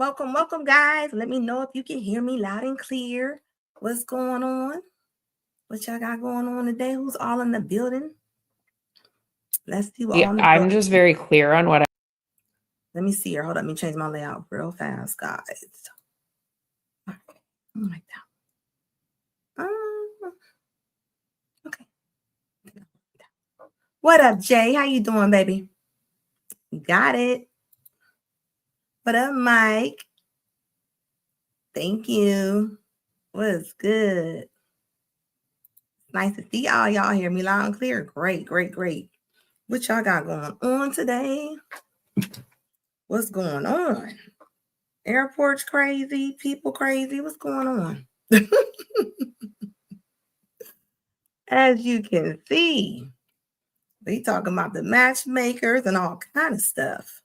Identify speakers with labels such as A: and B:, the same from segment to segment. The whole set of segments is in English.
A: Welcome, guys. Let me know if you can hear me loud and clear. What's going on? What y'all got going on today? Who's all in the building? Let's see.
B: Yeah, I'm just very clear on what
A: Let me see here. Hold on. Let me change my layout real fast, guys. Okay. Like that. Okay. What up, Jay? How you doing, baby? Got it. What up, Mike? Thank you. What's good? Nice to see all y'all hear me loud and clear. Great. What y'all got going on today? What's going on? Airports crazy, people crazy. What's going on? As you can see, we talking about the matchmakers and all kind of stuff.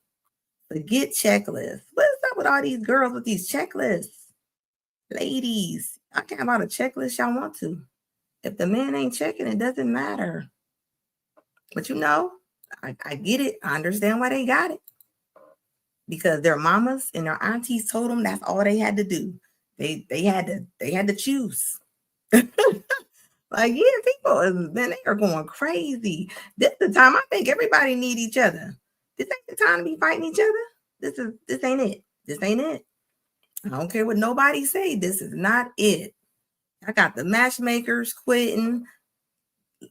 A: Forget checklists. What's up with all these girls with these checklists? Ladies, I can't about a checklist y'all want to. If the man ain't checking, it doesn't matter. But I get it. I understand why they got it. Because their mamas and their aunties told them that's all they had to do. They had to choose. Like, yeah, people, man, they are going crazy. This is the time I think everybody need each other. This ain't the time to be fighting each other. This ain't it. This ain't it. I don't care what nobody say. This is not it. I got the matchmakers quitting.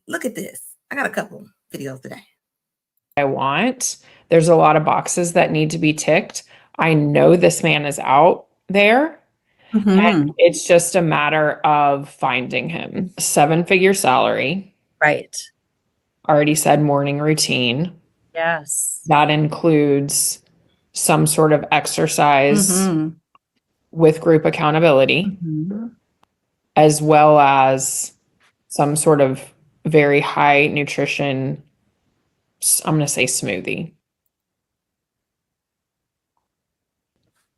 A: Look at this. I got a couple videos today.
B: I want. There's a lot of boxes that need to be ticked. I know this man is out there. And it's just a matter of finding him. 7-figure salary.
C: Right.
B: Already said morning routine.
C: Yes.
B: That includes some sort of exercise with group accountability, as well as some sort of very high nutrition, I'm going to say smoothie.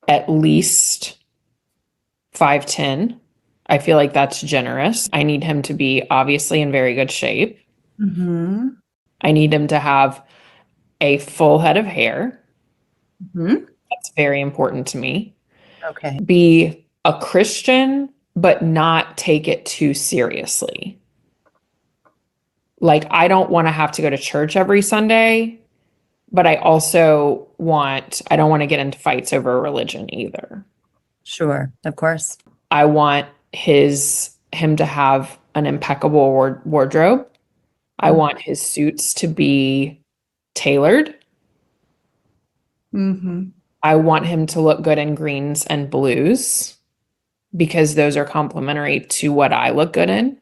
B: At least 5'10". I feel like that's generous. I need him to be obviously in very good shape. I need him to have a full head of hair. That's very important to me.
C: Okay.
B: Be a Christian, but not take it too seriously. Like, I don't want to have to go to church every Sunday, but I don't want to get into fights over religion either.
C: Sure, of course.
B: I want him to have an impeccable wardrobe. I want his suits to be tailored. I want him to look good in greens and blues because those are complementary to what I look good in.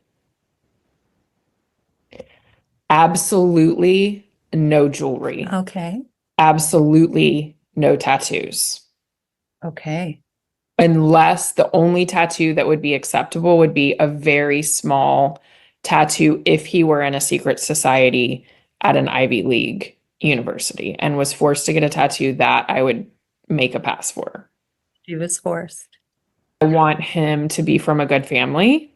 B: Absolutely no jewelry.
C: Okay.
B: Absolutely no tattoos.
C: Okay.
B: Unless the only tattoo that would be acceptable would be a very small tattoo if he were in a secret society at an Ivy League university and was forced to get a tattoo, that I would make a pass for.
C: He was forced.
B: I want him to be from a good family.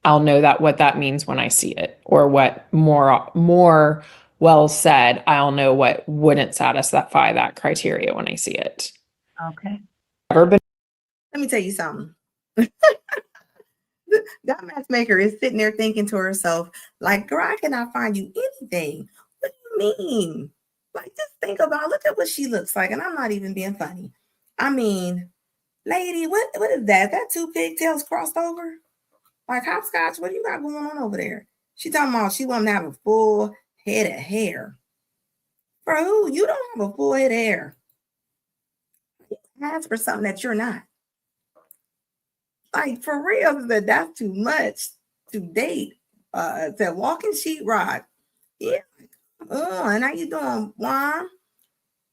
B: I'll know what that means when I see it, or what more well said, I'll know what wouldn't satisfy that criteria when I see it.
C: Okay.
A: Let me tell you something. That matchmaker is sitting there thinking to herself, like, girl, I cannot find you anything. What do you mean? Like, just look at what she looks like. And I'm not even being funny. I mean, lady, what is that? Is that 2 pigtails crossed over? Like hopscotch? What do you got going on over there? She talking about she want to have a full head of hair. For who? You don't have a full head of hair. Ask for something that you're not. Like, for real, that's too much to date. To walk in sheetrock. Yeah, come on. How you doing, Juan?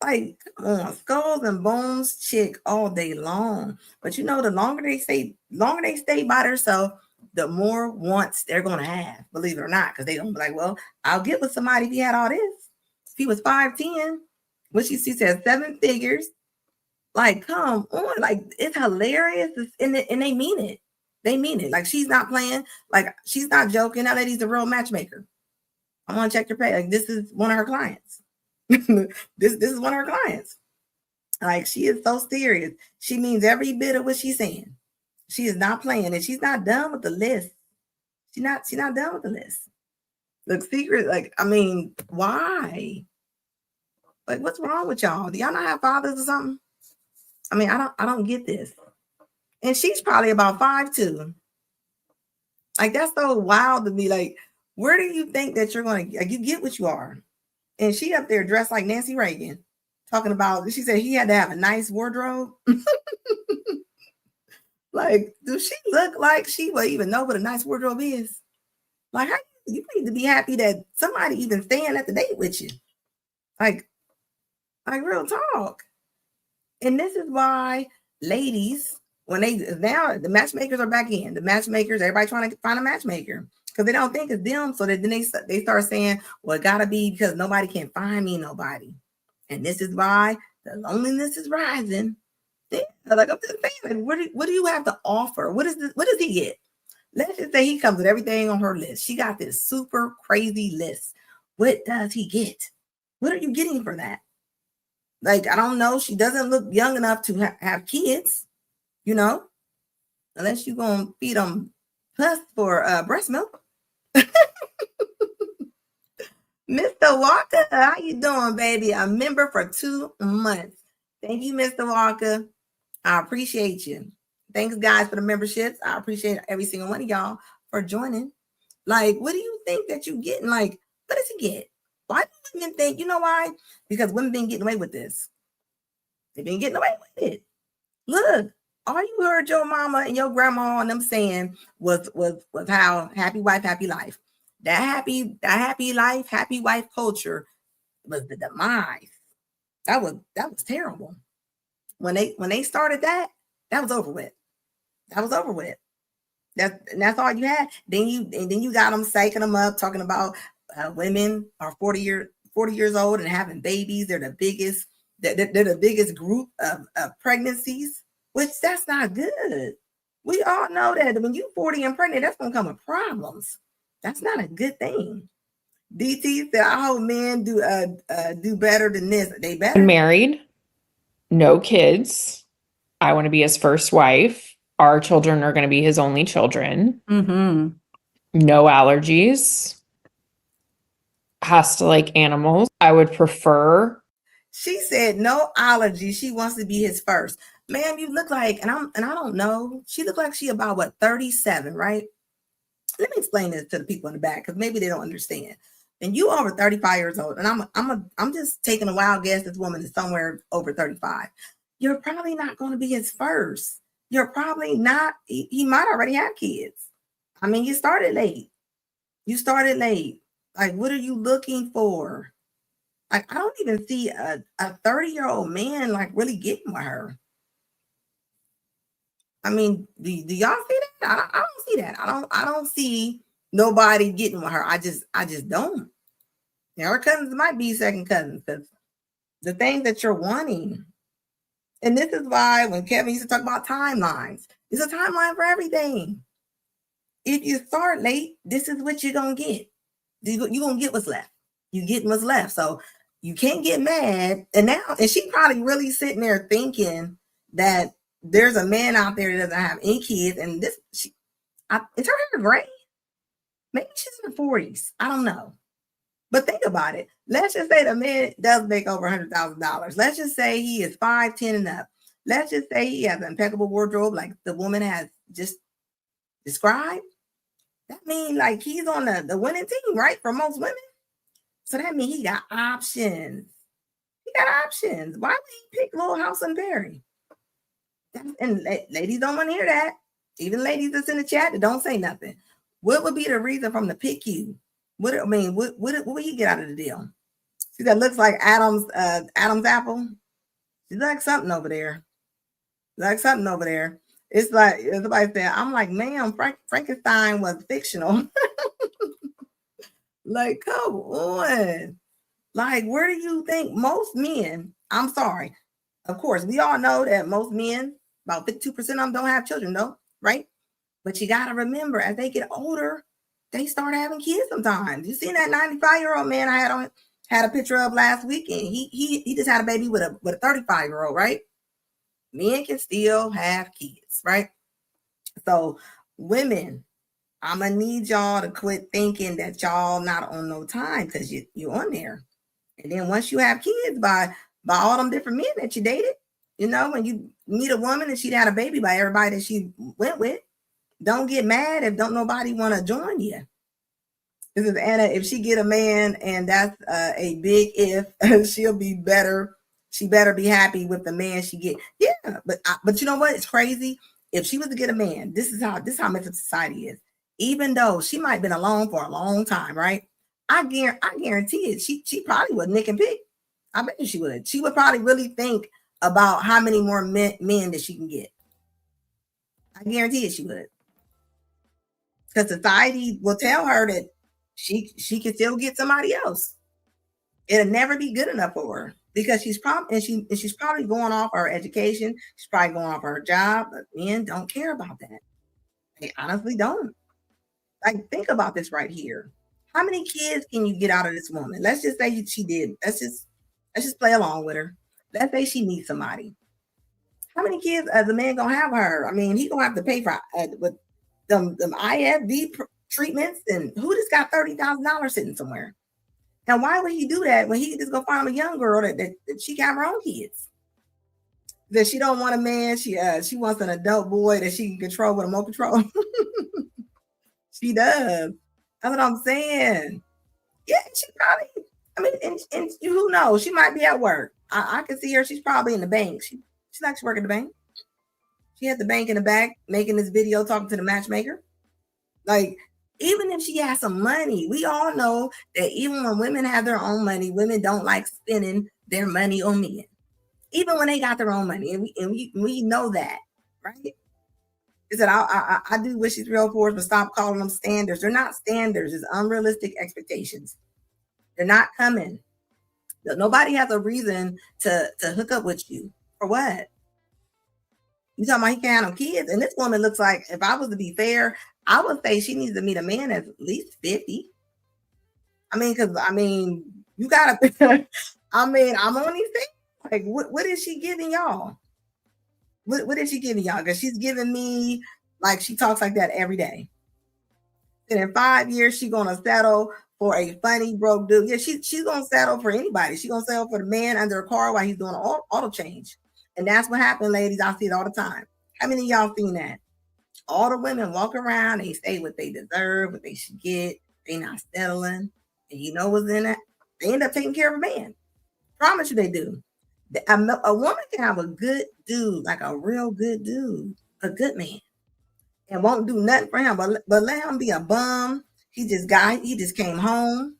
A: Like, come on, skulls and bones chick all day long. But the longer they stay by themselves, the more wants they're gonna have, believe it or not, because they're gonna be like, well, I'll get with somebody if he had all this. If he was 5'10", what she said 7 figures. Like, come on, like, it's hilarious, and they mean it. They mean it. Like, she's not playing. Like, she's not joking. That lady's a real matchmaker. I want to check your pay. Like, this is one of her clients. this is one of her clients. Like, she is so serious. She means every bit of what she's saying. She is not playing, and she's not done with the list. She's not done with the list. The secret, like, I mean, why? Like, what's wrong with y'all? Do y'all not have fathers or something? I mean, I don't get this. And she's probably about 5'2". Like, that's so wild to me. Like, where do you think that you're going to, like, you get what you are? And she up there dressed like Nancy Reagan, talking about, she said he had to have a nice wardrobe. Like, does she look like she will even know what a nice wardrobe is? Like, you need to be happy that somebody even staying at the date with you. Like real talk. And this is why ladies, when now the matchmakers are back in, the matchmakers, everybody trying to find a matchmaker because they don't think it's them. So then they start saying, well, it gotta be because nobody can find me nobody. And this is why the loneliness is rising. Yeah, like I'm just saying, like, what do you have to offer? What does he get? Let's just say he comes with everything on her list. She got this super crazy list. What does he get? What are you getting for that? Like, I don't know. She doesn't look young enough to have kids, unless you're going to feed them plus for breast milk. Mr. Walker, how you doing, baby? A member for 2 months. Thank you, Mr. Walker. I appreciate you. Thanks, guys, for the memberships. I appreciate every single one of y'all for joining. Like, what do you think that you're getting? Like, what does he get? Why do women think? You know why? Because women been getting away with this. They've been getting away with it. Look, all you heard your mama and your grandma and them saying was how happy wife, happy life. That happy life, happy wife culture was the demise. That was terrible. When they started that was over with. That was over with. That's all you had. Then you got them psyching them up, talking about women are 40 years old and having babies. They're the biggest. They're the biggest group of pregnancies, which that's not good. We all know that when you're 40 and pregnant, that's gonna come with problems. That's not a good thing. DT said, "I hope men do better than this. They better."
B: Married, no kids. I want to be his first wife. Our children are going to be his only children.
C: Mm-hmm.
B: No allergies. Has to like animals. I would prefer.
A: She said no allergy. She wants to be his first. Ma'am, you look like, and I don't know. She looked like she about what, 37, right? Let me explain this to the people in the back because maybe they don't understand. And you over 35 years old, and I'm just taking a wild guess. This woman is somewhere over 35. You're probably not going to be his first. You're probably not. He might already have kids. I mean, you started late. Like, what are you looking for? Like, I don't even see a 30-year-old man like really getting with her. I mean, do y'all see that? I don't see that. I don't see nobody getting with her. I just don't. Now, her cousins might be second cousins because the things that you're wanting. And this is why when Kevin used to talk about timelines, there's a timeline for everything. If you start late, this is what you're going to get. You're going to get what's left. You get what's left. So you can't get mad. And she probably really sitting there thinking that there's a man out there that doesn't have any kids. And is her hair gray? Maybe she's in her 40s. I don't know. But think about it. Let's just say the man does make over $100,000. Let's just say he is 5'10" and up. Let's just say he has an impeccable wardrobe like the woman has just described. That means like he's on the winning team, right? For most women. So that means he got options. Why would he pick Little House and Berry? And ladies don't want to hear that. Even ladies that's in the chat that don't say nothing. What would be the reason from the pick you? What would he get out of the deal? See, that looks like Adam's apple. She's like something over there. It's like somebody said, I'm like, ma'am, Frankenstein was fictional. Like, come on. Like, where do you think most men, I'm sorry. Of course, we all know that most men, about 52% of them don't have children, though, right? But you got to remember, as they get older, they start having kids sometimes. You seen that 95-year-old man I had had a picture of last weekend. He just had a baby with a 35-year-old, right? Men can still have kids, right? So women, I'm gonna need y'all to quit thinking that y'all not on no time, because you're on there. And then once you have kids by all them different men that you dated, when you meet a woman and she'd had a baby by everybody that she went with, don't get mad if don't nobody want to join you. This is Anna. If she get a man, and that's a big if, she'll be better. She better be happy with the man she get. Yeah, but you know what? It's crazy. If she was to get a man, this is how much of society is. Even though she might have been alone for a long time, right? I guarantee it. She probably would nick and pick. I bet you she would. She would probably really think about how many more men that she can get. I guarantee it. She would, because society will tell her that she can still get somebody else. It'll never be good enough for her, because she's probably going off her education. She's probably going off her job. But men don't care about that. They honestly don't. Like, think about this right here. How many kids can you get out of this woman? Let's just say she did. Let's just play along with her. Let's say she meets somebody. How many kids as a man gonna have her? I mean, he gonna have to pay for with them IFV treatments, and who just got $30,000 sitting somewhere? And why would he do that when he could just go find a young girl that she can have her own kids? That she don't want a man. She wants an adult boy that she can control with remote control. She does. That's what I'm saying. Yeah, she probably. I mean, and who knows? She might be at work. I can see her. She's probably in the bank. She likes to work at the bank. She at the bank in the back making this video talking to the matchmaker. Like, even if she has some money, we all know that even when women have their own money, women don't like spending their money on men. Even when they got their own money, and we know that, right? He said, I do wish these real force would stop calling them standards. They're not standards. It's unrealistic expectations. They're not coming. Nobody has a reason to hook up with you. For what? You talking about he can't have no kids? And this woman looks like, if I was to be fair, I would say she needs to meet a man that's at least 50. Because you gotta. I'm only saying, like, what is she giving y'all? What is she giving y'all? Because she's giving me, like, she talks like that every day. And in 5 years, she's gonna settle for a funny broke dude. Yeah, she's gonna settle for anybody. She's gonna settle for the man under a car while he's doing auto change. And that's what happened, ladies. I see it all the time. How many of y'all seen that? All the women walk around, they say what they deserve, what they should get. They not settling. And you know what's in it? They end up taking care of a man. Promise you they do. A woman can have a good dude, like a real good dude, a good man, and won't do nothing for him, but let him be a bum. He just came home.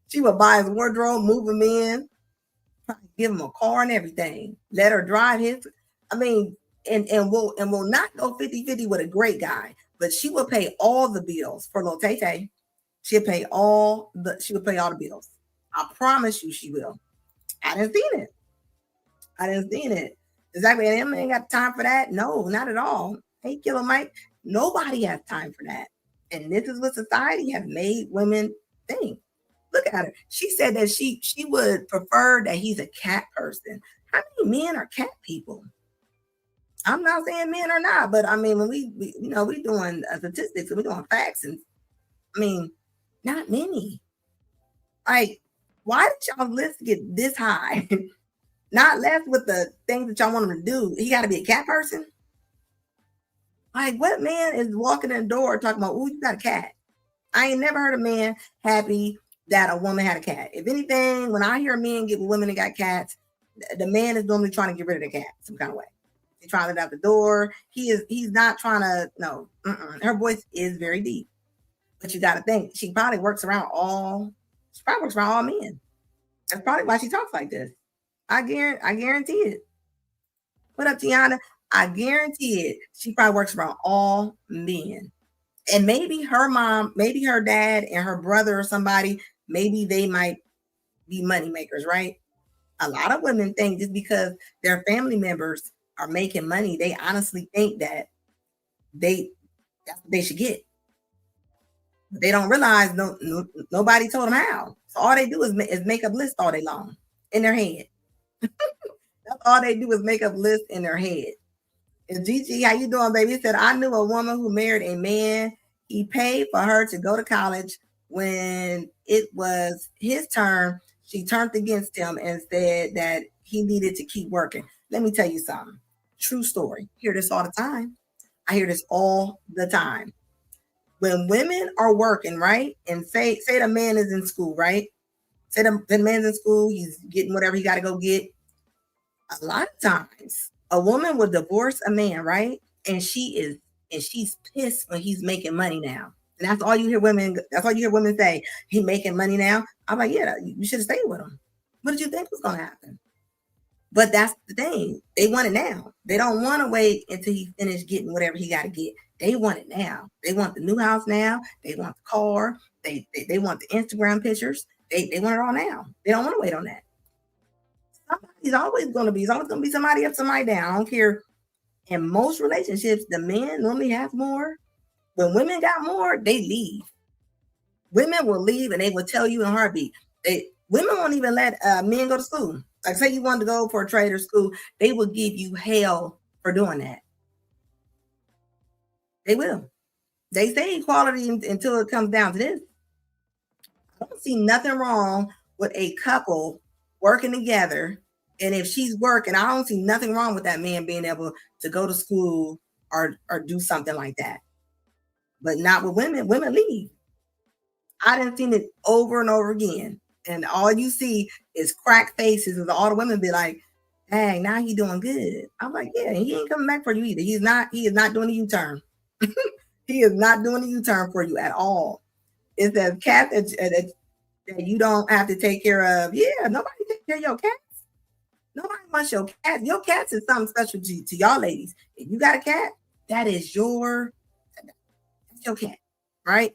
A: She would buy his wardrobe, move him in, give him a car and everything. Let her drive his. And will not go 50-50 with a great guy, but she will pay all the bills for Lil Tay. She would pay all the bills. I promise you she will. I didn't see it. Exactly. And them ain't got time for that. No, not at all. Hey, Killer Mike, nobody has time for that. And this is what society has made women think. Look at her. She said that she would prefer that he's a cat person. How many men are cat people? I'm not saying men are not, but when we doing statistics and we doing facts, and not many. Like, why did y'all list get this high? Not less with the things that y'all want him to do. He got to be a cat person. Like, what man is walking in the door talking about, "Ooh, you got a cat"? I ain't never heard a man happy that a woman had a cat. If anything, when I hear men get with women that got cats, the man is normally trying to get rid of the cat some kind of way. He's trying to let out the door. He's not trying to. No, her voice is very deep, but you got to think she probably works around all men. That's probably why she talks like this. I guarantee it. What up, Tiana? I guarantee it. She probably works around all men. And maybe her mom, maybe her dad and her brother or somebody, maybe they might be money makers, right? A lot of women think just because their family members are making money, they honestly think that that's what they should get. They don't realize nobody told them how. So all they do is make up lists all day long in their head. That's all they do is make up lists in their head. And Gigi, how you doing, baby? He said, I knew a woman who married a man. He paid for her to go to college. When it was his turn, she turned against him and said that he needed to keep working. Let me tell you something. True story. I hear this all the time. I hear this all the time. When women are working, right? And say the man is in school, right? Say the man's in school, he's getting whatever he got to go get. A lot of times, a woman will divorce a man, right? And she's pissed when he's making money now. And that's all you hear women say. He making money now. I'm like, yeah, you should have stayed with him. What did you think was going to happen? But that's the thing. They want it now. They don't want to wait until he finished getting whatever he got to get. They want it now. They want the new house now. They want the car. They want the Instagram pictures. They want it all now. They don't want to wait on that. Somebody's always going to be. There's always going to be somebody up, somebody down. I don't care. In most relationships, the man normally has more. When women got more, they leave. Women will leave and they will tell you in a heartbeat. Women won't even let men go to school. Like say you wanted to go for a trade or school, they will give you hell for doing that. They will. They say equality until it comes down to this. I don't see nothing wrong with a couple working together. And if she's working, I don't see nothing wrong with that man being able to go to school or do something like that. But not with women. Women leave. I done seen it over and over again. And all you see is cracked faces, and all the women be like, "Dang, now he doing good." I'm like, "Yeah, he ain't coming back for you either. He is not doing a U-turn. He is not doing a U-turn for you at all." It's a cat that you don't have to take care of. Yeah, nobody take care of your cats. Nobody wants your cat. Your cats is something special to y'all ladies. If you got a cat, that's your cat, right?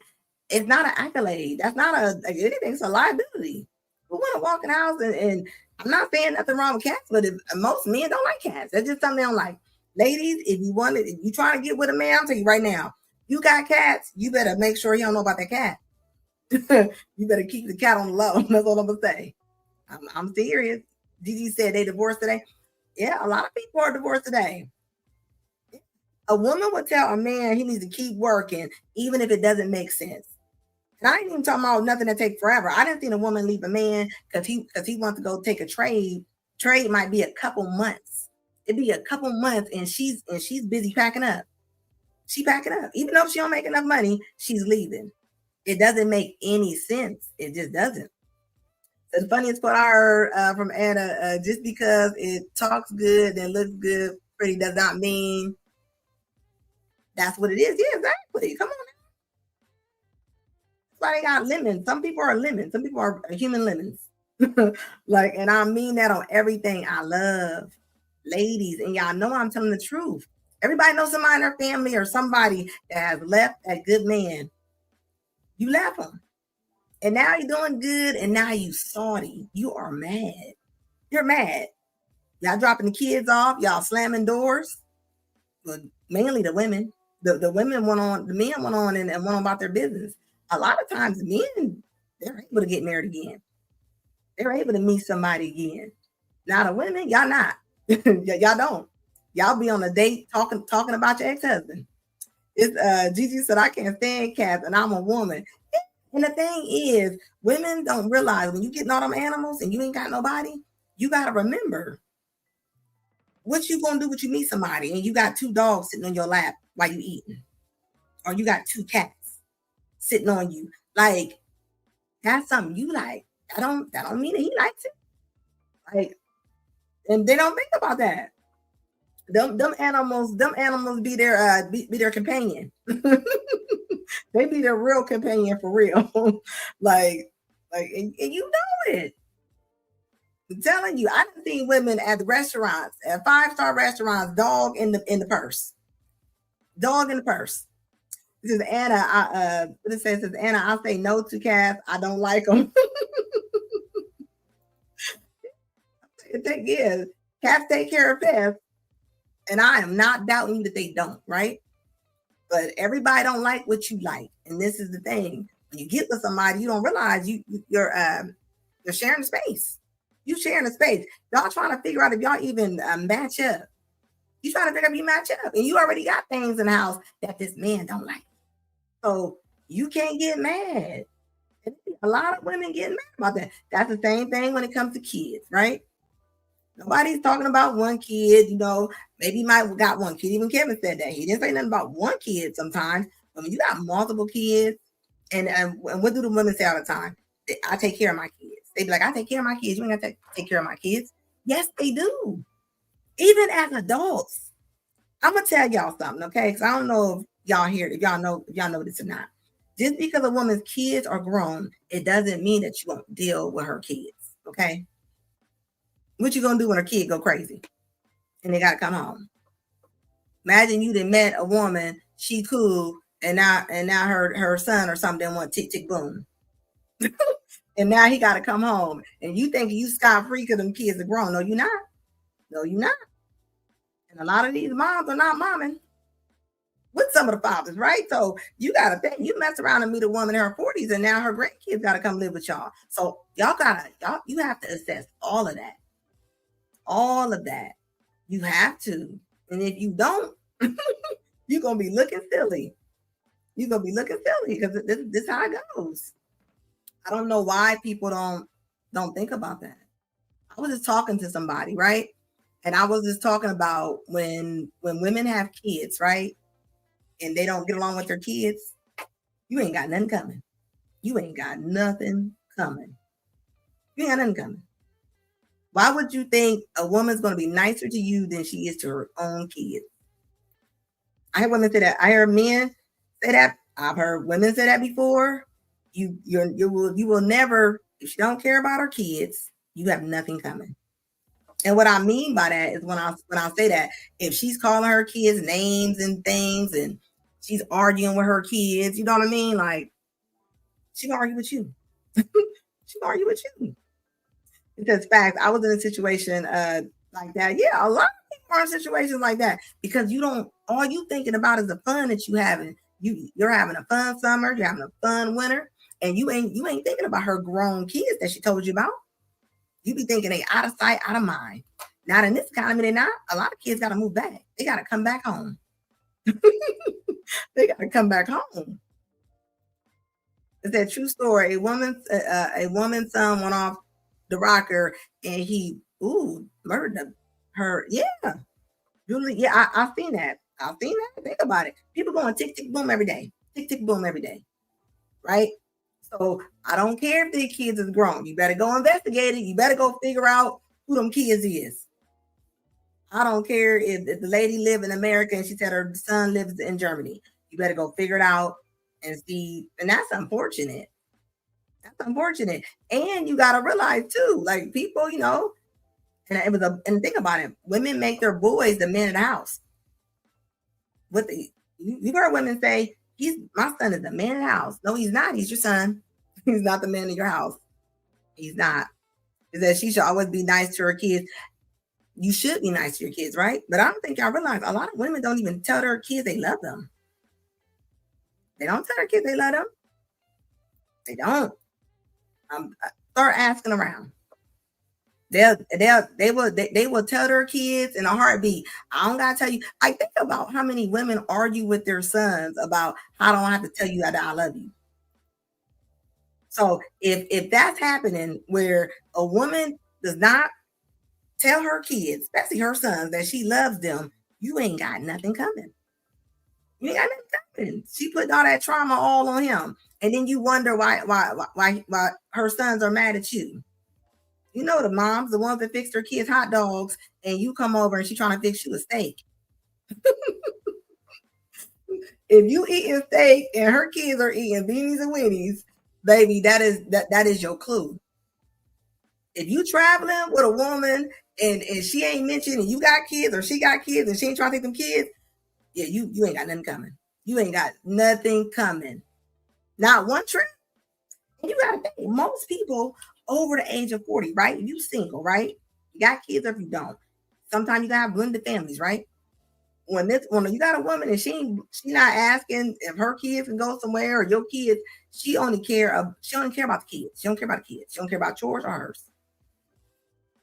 A: It's not an accolade. That's not anything. It's a liability. Who want to walk in the house and I'm not saying nothing wrong with cats, but most men don't like cats. That's just something they don't like. Ladies, if you trying to get with a man, I'm telling you right now, you got cats, you better make sure he don't know about that cat. You better keep the cat on the low. That's all I'm gonna say. I'm serious. Gigi said they divorced today. Yeah, a lot of people are divorced today. A woman would tell a man he needs to keep working, even if it doesn't make sense. And I ain't even talking about nothing that take forever. I didn't see a woman leave a man because he wants to go take a trade. Trade might be a couple months. It'd be a couple months, and she's busy packing up. She packing up, even though she don't make enough money. She's leaving. It doesn't make any sense. It just doesn't. The funniest part I heard from Anna, just because it talks good and looks good, pretty does not mean that's what it is. Yeah, exactly. Come on. That's why they got lemons. Some people are lemons. Some people are human lemons. And I mean that on everything. I love ladies, and y'all know I'm telling the truth. Everybody knows somebody in their family or somebody that has left that good man. You left him. And now you're doing good, and now you salty. You are mad. You're mad. Y'all dropping the kids off. Y'all slamming doors. But mainly the women. The women went on. The men went on and went on about their business. A lot of times, men, they're able to get married again. They're able to meet somebody again. Now the women, y'all not. Y'all don't. Y'all be on a date talking about your ex-husband. It's Gigi said, I can't stand cats, and I'm a woman. And the thing is, women don't realize when you getting all them animals and you ain't got nobody, you got to remember what you going to do when you meet somebody and you got 2 dogs sitting on your lap while you eating. Or you got 2 cats sitting on you. Like, that's something you like. That don't mean that he likes it. Like, and they don't think about that. Them animals be their companion. They be their real companion for real. like and you know it. I'm telling you, I done seen women at the restaurants, at 5-star restaurants, dog in the purse. Dog in the purse. This is Anna. What it says is Anna, I say no to cats. I don't like them. Cats take care of pets. And I am not doubting that they don't, right? But everybody don't like what you like. And this is the thing. When you get with somebody, you don't realize you're sharing a space. You sharing a space. Y'all trying to figure out if y'all even match up. You trying to figure out if you match up. And you already got things in the house that this man don't like. So you can't get mad. And a lot of women getting mad about that. That's the same thing when it comes to kids, right? Nobody's talking about one kid, maybe you might have got one kid. Even Kevin said that. He didn't say nothing about one kid sometimes. But when you got multiple kids, and what do the women say all the time? I take care of my kids. They be like, I take care of my kids. You ain't got to take care of my kids. Yes, they do. Even as adults. I'm going to tell y'all something, okay? Because I don't know if y'all hear it, if y'all know this or not. Just because a woman's kids are grown, it doesn't mean that you won't deal with her kids, okay? What you gonna do when her kid go crazy and they gotta come home? Imagine you done met a woman, she cool, and now her son or something didn't want tick tick boom. And now he gotta come home. And you think you scot-free because them kids are grown. No, you're not. No, you're not. And a lot of these moms are not momming with some of the fathers, right? So you gotta think, you mess around and meet a woman in her 40s and now her grandkids gotta come live with y'all. So you have to assess all of that. All of that. You have to. And if you don't, you're going to be looking silly. You're going to be looking silly because this is how it goes. I don't know why people don't think about that. I was just talking to somebody, right? And I was just talking about when women have kids, right? And they don't get along with their kids, you ain't got nothing coming. You ain't got nothing coming. You ain't got nothing coming. Why would you think a woman's going to be nicer to you than she is to her own kids? I heard women say that. I heard men say that. I've heard women say that before. You will never, if you don't care about her kids, you have nothing coming. And what I mean by that is when I say that, if she's calling her kids names and things and she's arguing with her kids, you know what I mean? Like, she gonna argue with you. She gonna argue with you. Because facts, I was in a situation like that. Yeah, a lot of people are in situations like that because all you thinking about is the fun that you having. You're having a fun summer, you're having a fun winter, and you ain't thinking about her grown kids that she told you about. You be thinking they out of sight, out of mind. Not in this economy, they're not. A lot of kids got to move back. They got to come back home. They got to come back home. It's that true story. A woman's son went off the rocker and he murdered her. Yeah. Really, yeah, I've seen that. Think about it. People going tick tick boom every day. Tick tick boom every day. Right? So I don't care if the kids is grown. You better go investigate it. You better go figure out who them kids is. I don't care if the lady live in America and she said her son lives in Germany. You better go figure it out and see. And that's unfortunate. That's unfortunate. And you got to realize too, like people, and think about it. Women make their boys the men of the house. You've heard women say, my son is the man of the house. No, he's not. He's your son. He's not the man of your house. He's not. Is that she should always be nice to her kids. You should be nice to your kids, right? But I don't think y'all realize a lot of women don't even tell their kids they love them. They don't tell their kids they love them. They don't. Start asking around. They will tell their kids in a heartbeat. I don't gotta tell you. I think about how many women argue with their sons about I don't have to tell you that I love you. So if that's happening where a woman does not tell her kids, especially her sons, that she loves them, you ain't got nothing coming. You ain't got nothing coming. She put all that trauma all on him, and then you wonder why her sons are mad at you. You know the moms, the ones that fix their kids hot dogs, and you come over and she's trying to fix you a steak. If you eating steak and her kids are eating beanies and weenies, baby, that is your clue. If you traveling with a woman and she ain't mentioned and you got kids or she got kids and she ain't trying to take them kids, yeah, you ain't got nothing coming. You ain't got nothing coming. Not one trip. And you gotta think, most people over the age of 40, right? You single, right? You got kids or if you don't. Sometimes you gotta have blended families, right? when you got a woman and she not asking if her kids can go somewhere or your kids, she only care about the kids. She don't care about the kids. She don't care about yours or hers.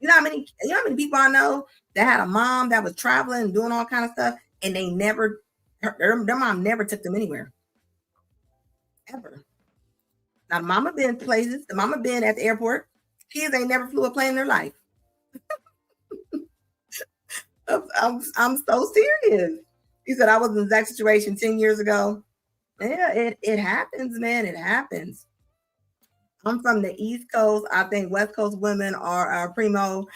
A: You know how many people I know that had a mom that was traveling and doing all kind of stuff, and they never, their mom never took them anywhere, ever. Now, the mama been places. The mama been at the airport. Kids ain't never flew a plane in their life. I'm so serious. He said I was in that situation 10 years ago. Yeah, it happens, man. It happens. I'm from the East Coast. I think West Coast women are primo.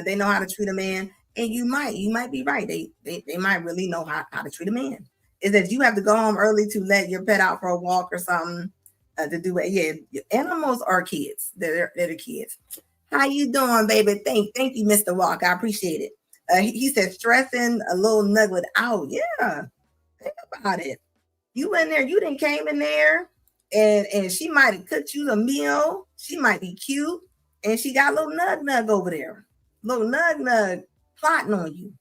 A: They know how to treat a man, and you might be right. They might really know how to treat a man. Is that you have to go home early to let your pet out for a walk or something to do it. Yeah, animals are kids. They're the kids. How you doing, baby? Thank you, Mr. Walk. I appreciate it. He said stressing a little nugget out. Yeah, think about it. You in there, you didn't came in there, and she might have cooked you a meal. She might be cute, and she got a little nug over there, little nug plotting on you.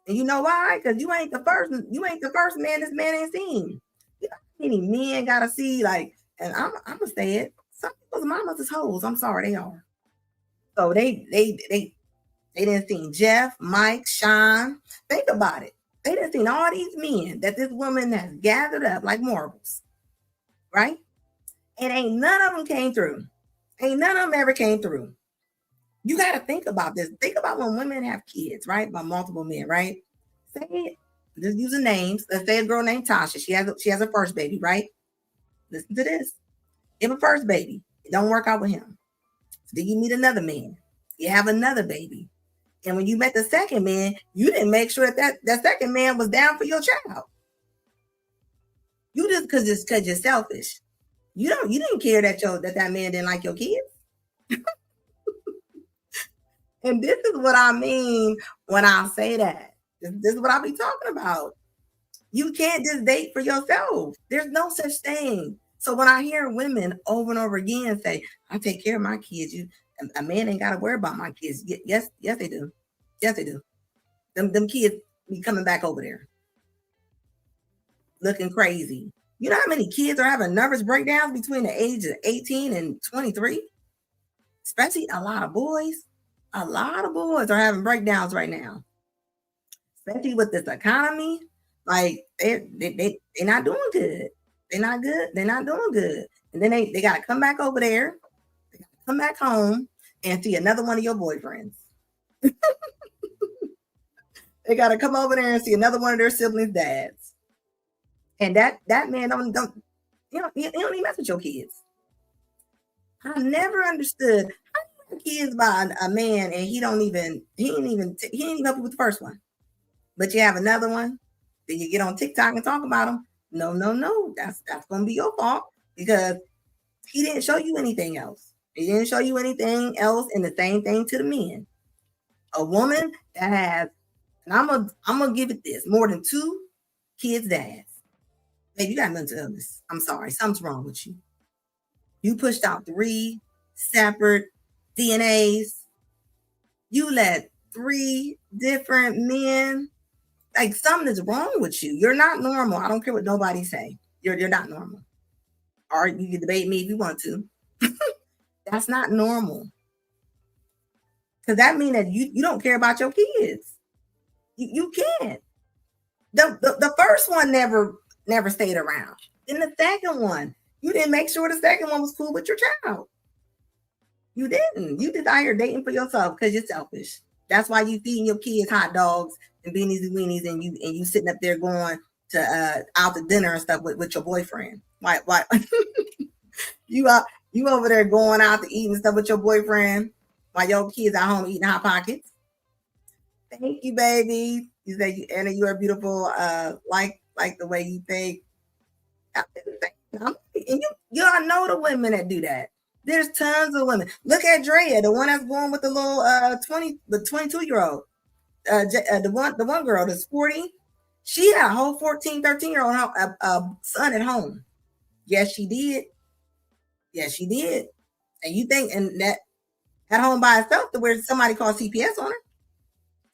A: And you know why? Because you ain't the first man this man ain't seen. You know how many men gotta see, like, and I'm gonna say it. Some people's mamas is hoes. I'm sorry, they are. So they didn't see Jeff, Mike, Sean. Think about it. They didn't see all these men that this woman has gathered up like marbles, right? And ain't none of them came through. Ain't none of them ever came through. You got to think about this. Think about when women have kids, right? By multiple men, right? Say, just using names. Let's say a girl named Tasha. She has a first baby, right? Listen to this. You have a first baby. It don't work out with him. So then you meet another man. You have another baby. And when you met the second man, you didn't make sure that second man was down for your child. You just because you're selfish. You didn't care that man didn't like your kids. And this is what I mean when I say that. This is what I be talking about. You can't just date for yourself. There's no such thing. So when I hear women over and over again say, I take care of my kids, a man ain't got to worry about my kids. Yes, they do. Yes, they do. Them kids be coming back over there looking crazy. You know how many kids are having nervous breakdowns between the age of 18 and 23? Especially a lot of boys. A lot of boys are having breakdowns right now. Especially with this economy. Like they're not doing good. They're not good. They're not doing good. And then they got to come back over there. They got to come back home and see another one of your boyfriends. They got to come over there and see another one of their siblings' dads. And that man don't he don't even mess with your kids. I never understood how you have kids by a man and he ain't even help you with the first one. But you have another one, then you get on TikTok and talk about them. No. That's gonna be your fault because he didn't show you anything else. He didn't show you anything else, and the same thing to the men. A woman that has, and I'm gonna give it this, more than 2 kids' dads. Baby, you got mental illness. I'm sorry, something's wrong with you. You pushed out 3 separate DNAs. You let 3 different men. Like something is wrong with you. You're not normal. I don't care what nobody say. You're not normal. Or you can debate me if you want to. That's not normal. Because that means that you don't care about your kids. You can't. The first one never stayed around. Then the second one, you didn't make sure the second one was cool with your child. You didn't. You just out here dating for yourself because you're selfish. That's why you feeding your kids hot dogs and beanies and weenies, and you sitting up there going to out to dinner and stuff with your boyfriend. Why? you over there going out to eat and stuff with your boyfriend while your kids at home eating Hot Pockets. Thank you, baby. You say, Anna, you are beautiful. Like the way you think. And y'all know the women that do that. There's tons of women. Look at Drea, the one that's going with the little 22-year-old. The one girl that's 40. She had a whole 14, 13-year-old son at home. Yes, she did. And you think and that at home by herself to where somebody called CPS on her?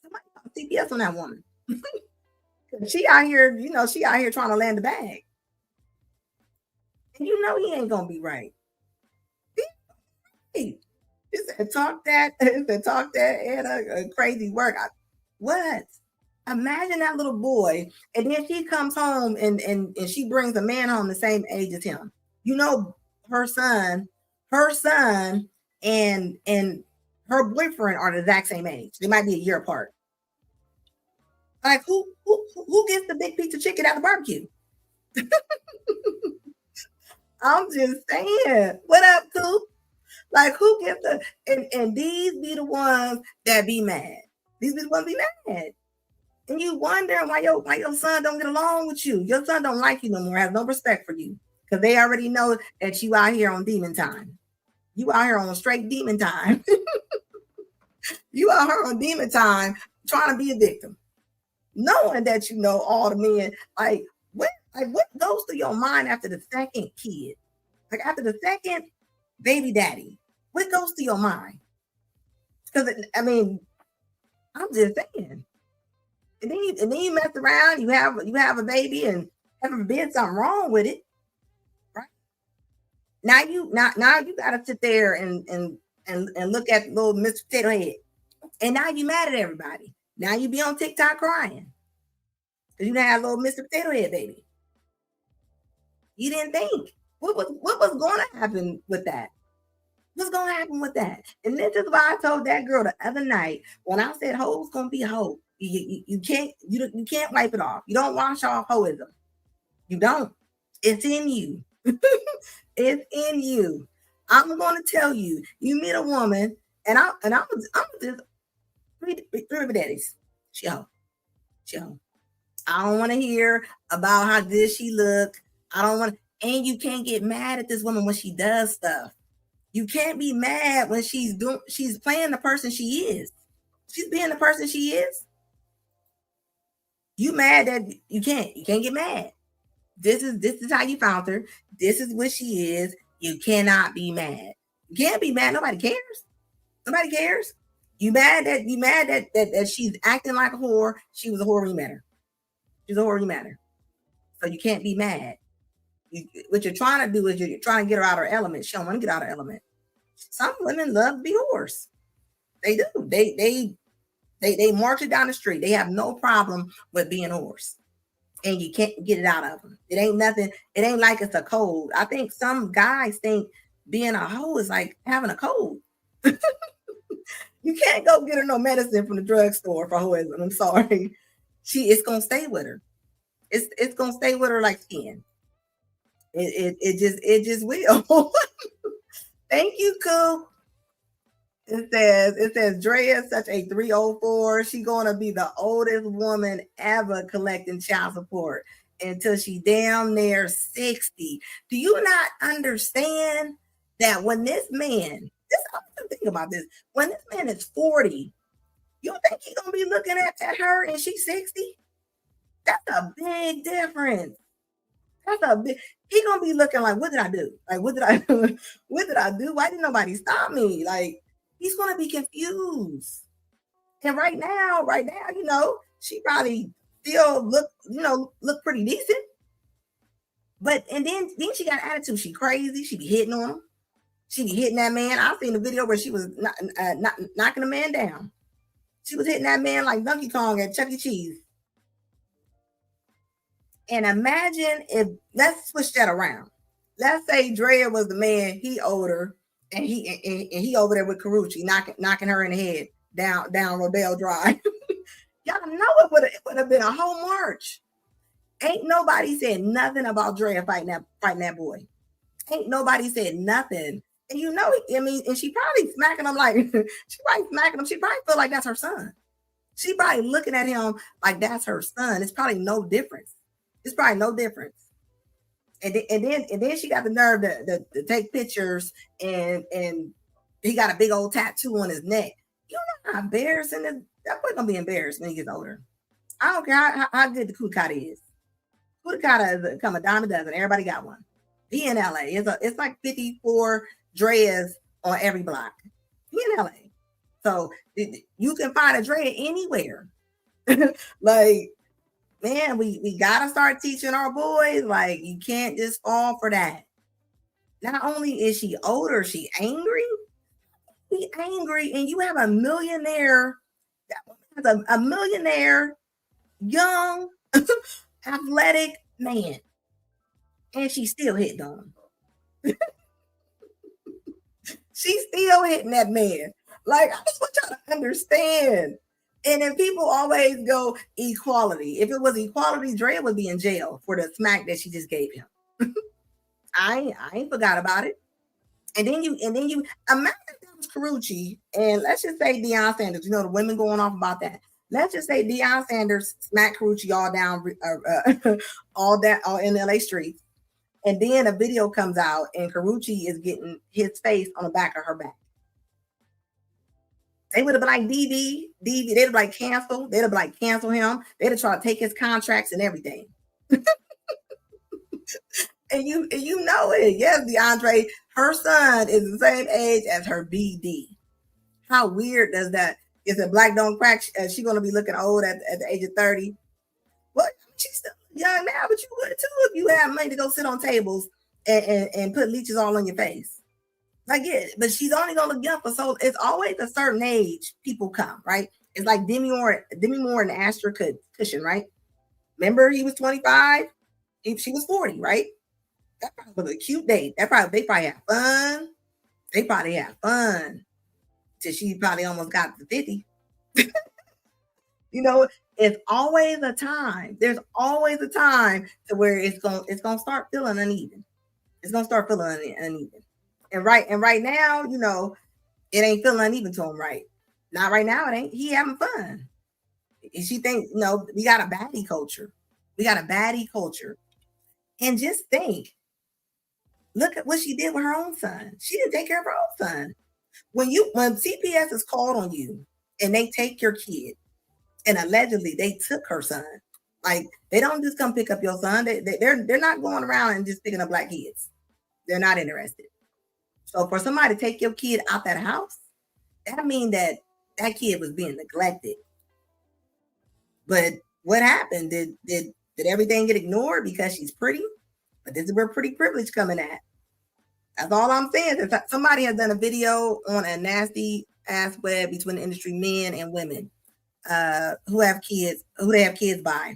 A: Somebody called CPS on that woman. She out here, she out here trying to land the bag. And he ain't gonna be right. He said, talk that, and a crazy work. What? Imagine that little boy, and then she comes home and she brings a man home the same age as him. Her son and her boyfriend are the exact same age. They might be a year apart. Like who gets the big piece of chicken at the barbecue? I'm just saying. What up, Coop? Like who gets and these be the ones that be mad. These be the ones be mad. And you wondering why your son don't get along with you. Your son don't like you no more, has no respect for you. Because they already know that you out here on demon time. You out here on straight demon time. You out here on demon time trying to be a victim. Knowing that all the men, what goes through your mind after the second kid? Like after the second baby daddy, what goes through your mind? Because I'm just saying. And then you mess around, you have a baby, and heaven forbid something wrong with it, right? Now you gotta sit there and look at little Mr. Potato Head, and now you mad at everybody. Now you be on TikTok crying because you didn't have little Mr. Potato Head baby. You didn't think what was going to happen with that. What's going to happen with that? And this is why I told that girl the other night when I said hoe's gonna be hoe. You can't wipe it off. You don't wash off hoism. You don't. It's in you. It's in you. I'm going to tell you. You meet a woman, and I'm just three daddies. She hoe. I don't want to hear about how good she look. I don't want. And you can't get mad at this woman when she does stuff. You can't be mad when she's playing the person she is. She's being the person she is. You mad that you can't get mad. This is how you found her. This is what she is. You cannot be mad. You can't be mad. Nobody cares. You mad that she's acting like a whore. She was a whore when you met her. She's a whore when you met her. So you can't be mad. What you're trying to do is you're trying to get her out of her element. She don't want to get out of her element. Some women love to be whores. They do. They march it down the street. They have no problem with being whores. And you can't get it out of them. It ain't nothing. It ain't like it's a cold. I think some guys think being a hoe is like having a cold. You can't go get her no medicine from the drugstore for hoism. I'm sorry. It's gonna stay with her. It's gonna stay with her like skin. It just will. Thank you, Coop. It says Drea is such a 304. She gonna be the oldest woman ever collecting child support until she damn near 60. Do you not understand that when this man, I'm thinking about this, when this man is 40, you think he's gonna be looking at her and she's 60? That's a big difference. He gonna be looking like, what did I do? Like, what did I do? Why didn't nobody stop me? Like, he's gonna be confused. And right now, she probably still look pretty decent. But and then she got attitude. She crazy. She be hitting on him. She be hitting that man. I've seen the video where she was knocking a man down. She was hitting that man like Donkey Kong at Chuck E. Cheese. And imagine let's switch that around. Let's say Drea was the man, he older, and he over there with Karuchi knocking her in the head down Rodale Drive. Y'all know it would have been a whole march. Ain't nobody said nothing about Drea fighting that boy. Ain't nobody said nothing. And and she probably smacking him like she probably feel like that's her son. She probably looking at him like that's her son. It's probably no difference. And then she got the nerve to take pictures and he got a big old tattoo on his neck. You know how embarrassing that boy gonna be embarrassed when he gets older. I don't care how good the Kudakata is. Kudakata is come a dime a dozen. Everybody got one. He in LA. It's like 54 Dreas on every block. He in LA. So you can find a Drea anywhere. Like man, we gotta start teaching our boys, like, you can't just fall for that. Not only is she older, she angry. Be angry, and you have a millionaire, that woman has a millionaire, young, athletic man, and she's still hitting on him. She's still hitting that man. Like, I just want y'all to understand. And then people always go equality. If it was equality, Drea would be in jail for the smack that she just gave him. I ain't forgot about it. And then you imagine that was Carucci, and let's just say Deion Sanders. You know, the women going off about that. Let's just say Deion Sanders smacked Carucci all down, all in LA streets. And then a video comes out and Carucci is getting his face on the back of her back. They would have been like, DB, they'd have like cancel. They'd have like cancel him. They'd have tried to take his contracts and everything. And you know it. Yes, DeAndre, her son is the same age as her BD. How weird does that? Is a black don't crack? She gonna be looking old at the age of 30? Well, she's still young now, but you would too if you had money to go sit on tables and put leeches all on your face. Like, yeah, but she's only gonna look young for so. It's always a certain age people come, right? It's like Demi Moore and Astra Cushion, right? Remember, he was 25, she was 40, right? That probably was a cute date. They probably had fun. They probably had fun till she probably almost got to 50. You know, it's always a time. There's always a time to where it's gonna start feeling uneven. It's gonna start feeling uneven. And right now, you know, it ain't feeling uneven to him, right? Not right now, it ain't. He having fun. She think, you know, we got a baddie culture. We got a baddie culture. And just think, look at what she did with her own son. She didn't take care of her own son. When CPS is called on you and they take your kid, and allegedly they took her son, like, they don't just come pick up your son. They're not going around and just picking up black kids. They're not interested. So for somebody to take your kid out that house, that means that kid was being neglected. But what happened? Did everything get ignored because she's pretty? But this is where pretty privilege coming at. That's all I'm saying. Somebody has done a video on a nasty ass web between the industry, men and women, who they have kids by.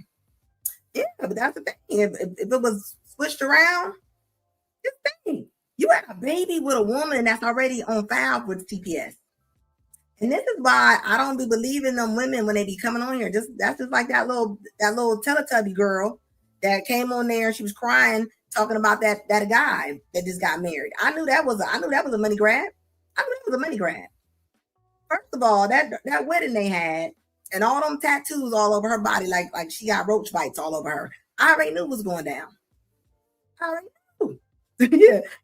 A: Yeah, but that's the thing. If it was switched around, just think. You had a baby with a woman that's already on file with CPS. And this is why I don't be believing them women when they be coming on here. That's just like that little Teletubby girl that came on there. She was crying, talking about that guy that just got married. I knew that was a money grab. I knew that was a money grab. First of all, that wedding they had, and all them tattoos all over her body, like she got roach bites all over her. I already knew it was going down. I already knew.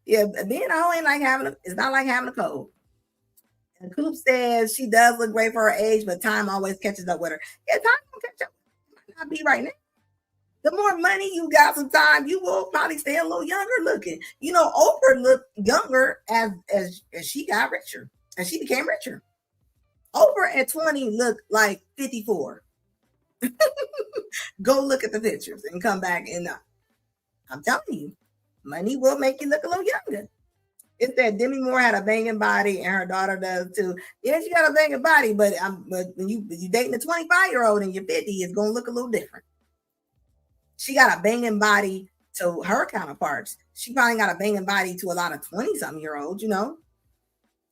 A: yeah. Being a hoe it's not like having a cold. And Coop says she does look great for her age, but time always catches up with her. Yeah, time will catch up. It might not be right now. The more money you got, sometimes you will probably stay a little younger looking. You know, Oprah looked younger as she got richer, and she became richer. Oprah at 20 looked like 54. Go look at the pictures and come back, and I'm telling you, money will make you look a little younger. It said Demi Moore had a banging body and her daughter does too. Yeah, she got a banging body, but when you dating a 25-year-old and you're 50, it's gonna look a little different. She got a banging body to her counterparts. She probably got a banging body to a lot of 20-something-year-olds, you know.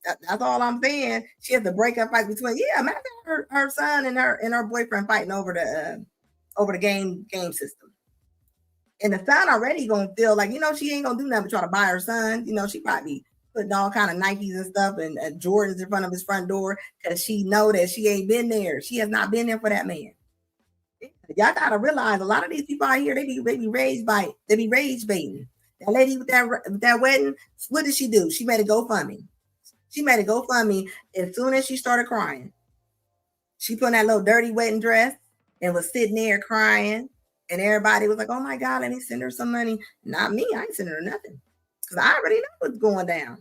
A: That's all I'm saying. She has to break up fight between. Yeah, imagine her son and her boyfriend fighting over the game system. And the son already gonna feel like, you know, she ain't gonna do nothing but try to buy her son. You know, she probably putting all kind of Nikes and stuff and Jordans in front of his front door because she know that she ain't been there. She has not been there for that man. Y'all gotta realize a lot of these people out here, they be rage baiting. That lady with that wedding, what did she do? She made a GoFundMe. She made a GoFundMe as soon as she started crying. She put on that little dirty wedding dress and was sitting there crying. And everybody was like, oh my God, let me send her some money. Not me. I ain't sending her nothing. Because I already know what's going down.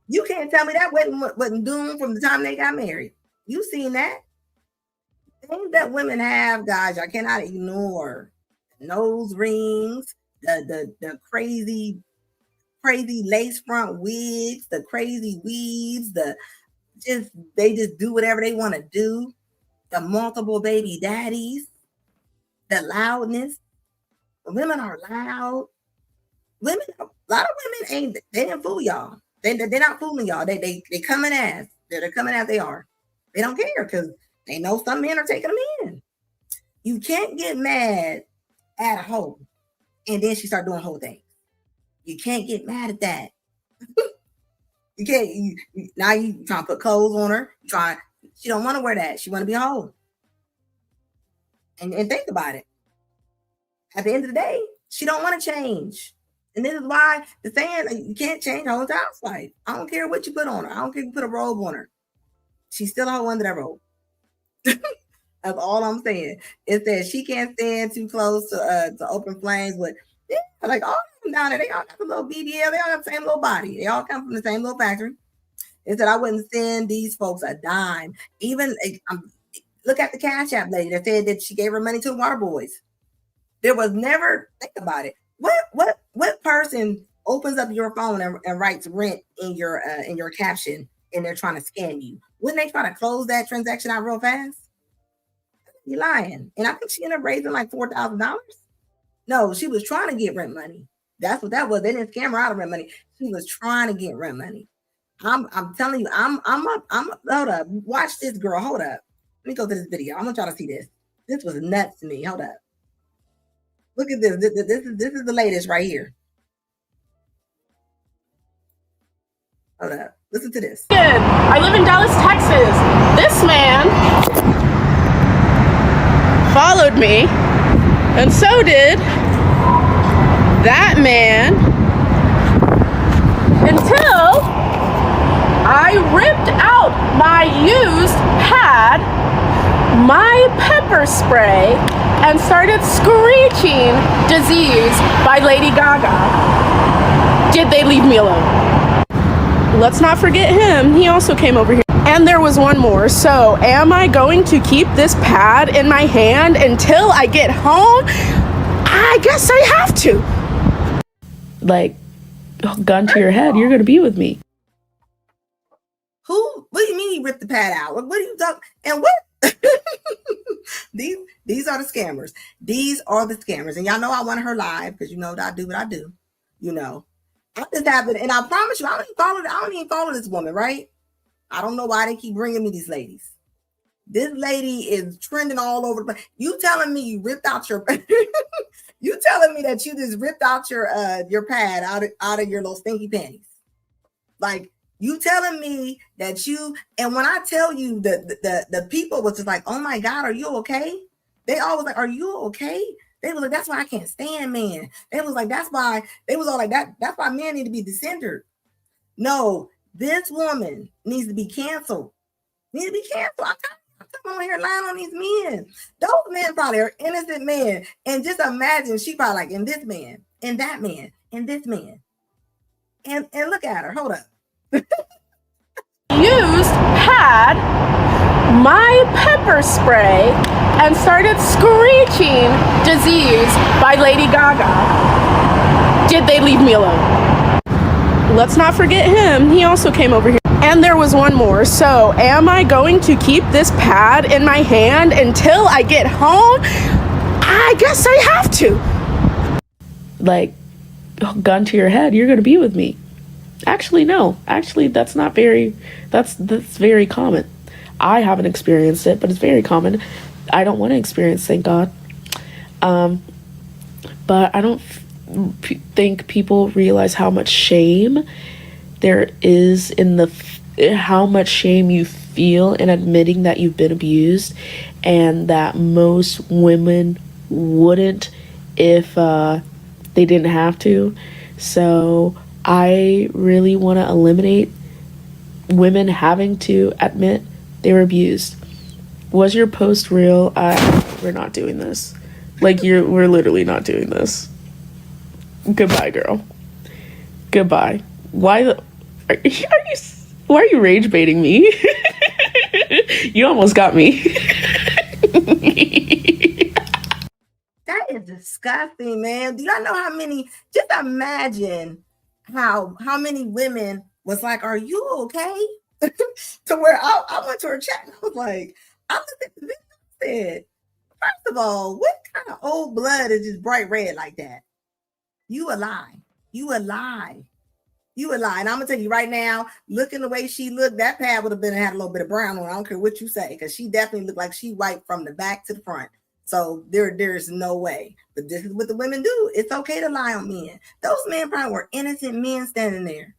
A: You can't tell me that wedding wasn't doomed from the time they got married. You seen that. things that women have, guys, I cannot ignore. Nose rings, the crazy lace front wigs, the crazy weaves, they just do whatever they want to do. The multiple baby daddies, the loudness. Women are loud. A lot of women they didn't fool y'all. They're not fooling y'all. They coming as they're coming as they are. They don't care because they know some men are taking them in. You can't get mad at a hoe and then she start doing whole things. You can't get mad at that. You can't. Now you trying to put clothes on her. She don't want to wear that. She want to be a hoe. And think about it. At the end of the day, she don't want to change. And this is why the saying, you can't change a whole housewife. I don't care what you put on her. I don't care if you put a robe on her. She's still a hoe under that robe. That's all I'm saying. It says she can't stand too close to open flames. But yeah, like all of them down there, they all got a little BBL. They all got the same little body. They all come from the same little factory. It said I wouldn't send these folks a dime. Even look at the Cash App lady that said that she gave her money to the Water Boys. There was never, think about it. What person opens up your phone and writes rent in your caption and they're trying to scam you? Wouldn't they try to close that transaction out real fast? You're lying. And I think she ended up raising like $4,000. No, she was trying to get rent money. That's what that was. They didn't scam her out of rent money. She was trying to get rent money. I'm telling you, I'm hold up. Watch this girl. Hold up. Let me go to this video. I'm gonna try to see this. This was nuts to me. Hold up. Look at this. This is the latest right here. Hold up. Listen to this.
D: I live in Dallas, Texas. This man followed me, and so did that man, until I ripped out my used pad, my pepper spray, and started screeching "Disease" by Lady Gaga. Did they leave me alone? Let's not forget him. He also came over here. And there was one more. So am I going to keep this pad in my hand until I get home? I guess I have to. Like, gun to your head, you're going to be with me.
A: Who? What do you mean he ripped the pad out? What are you talking? And what? These are the scammers. These are the scammers. And y'all know I want her live because you know that I do what I do. You know. I just happened, and I promise you, I don't even follow this woman, right? I don't know why they keep bringing me these ladies. This lady is trending all over the place. You telling me you ripped out your you telling me that you just ripped out your pad out of your little stinky panties. Like you telling me that you, and when I tell you the people was just like, oh my God, are you okay? They always like, are you okay? They was like, that's why I can't stand men. They was like, that's why they was all like that. That's why men need to be decentered. No, this woman needs to be canceled. Needs to be canceled. I'm coming on here lying on these men. Those men probably are innocent men. And just imagine she probably like, and this man, and that man, and this man. And look at her. Hold up.
D: Used pad, my pepper spray, and started screeching "Disease" by Lady Gaga. Did they leave me alone? Let's not forget him. He also came over here. And there was one more. So am I going to keep this pad in my hand until I get home? I guess I have to. Like, gun to your head, you're going to be with me. Actually, no. Actually, that's very common. I haven't experienced it, but it's very common. I don't want to experience, thank God. But I don't think people realize how much shame there is in how much shame you feel in admitting that you've been abused, and that most women wouldn't if they didn't have to. So I really want to eliminate women having to admit they were abused. Was your post real? We're not doing this. Like, we're literally not doing this. Goodbye, girl. Goodbye. Why are you rage baiting me? You almost got me.
A: That is disgusting, man. Do y'all know how many? Just imagine how many women was like, "Are you okay?" To where I went to her chat and I was like, I looked at the video and said, first of all, what kind of old blood is just bright red like that? You a lie. You a lie. You a lie. And I'm gonna tell you right now, looking the way she looked, that pad would have been had a little bit of brown on. I don't care what you say, because she definitely looked like she wiped from the back to the front. So there's no way. But this is what the women do. It's okay to lie on men. Those men probably were innocent men standing there.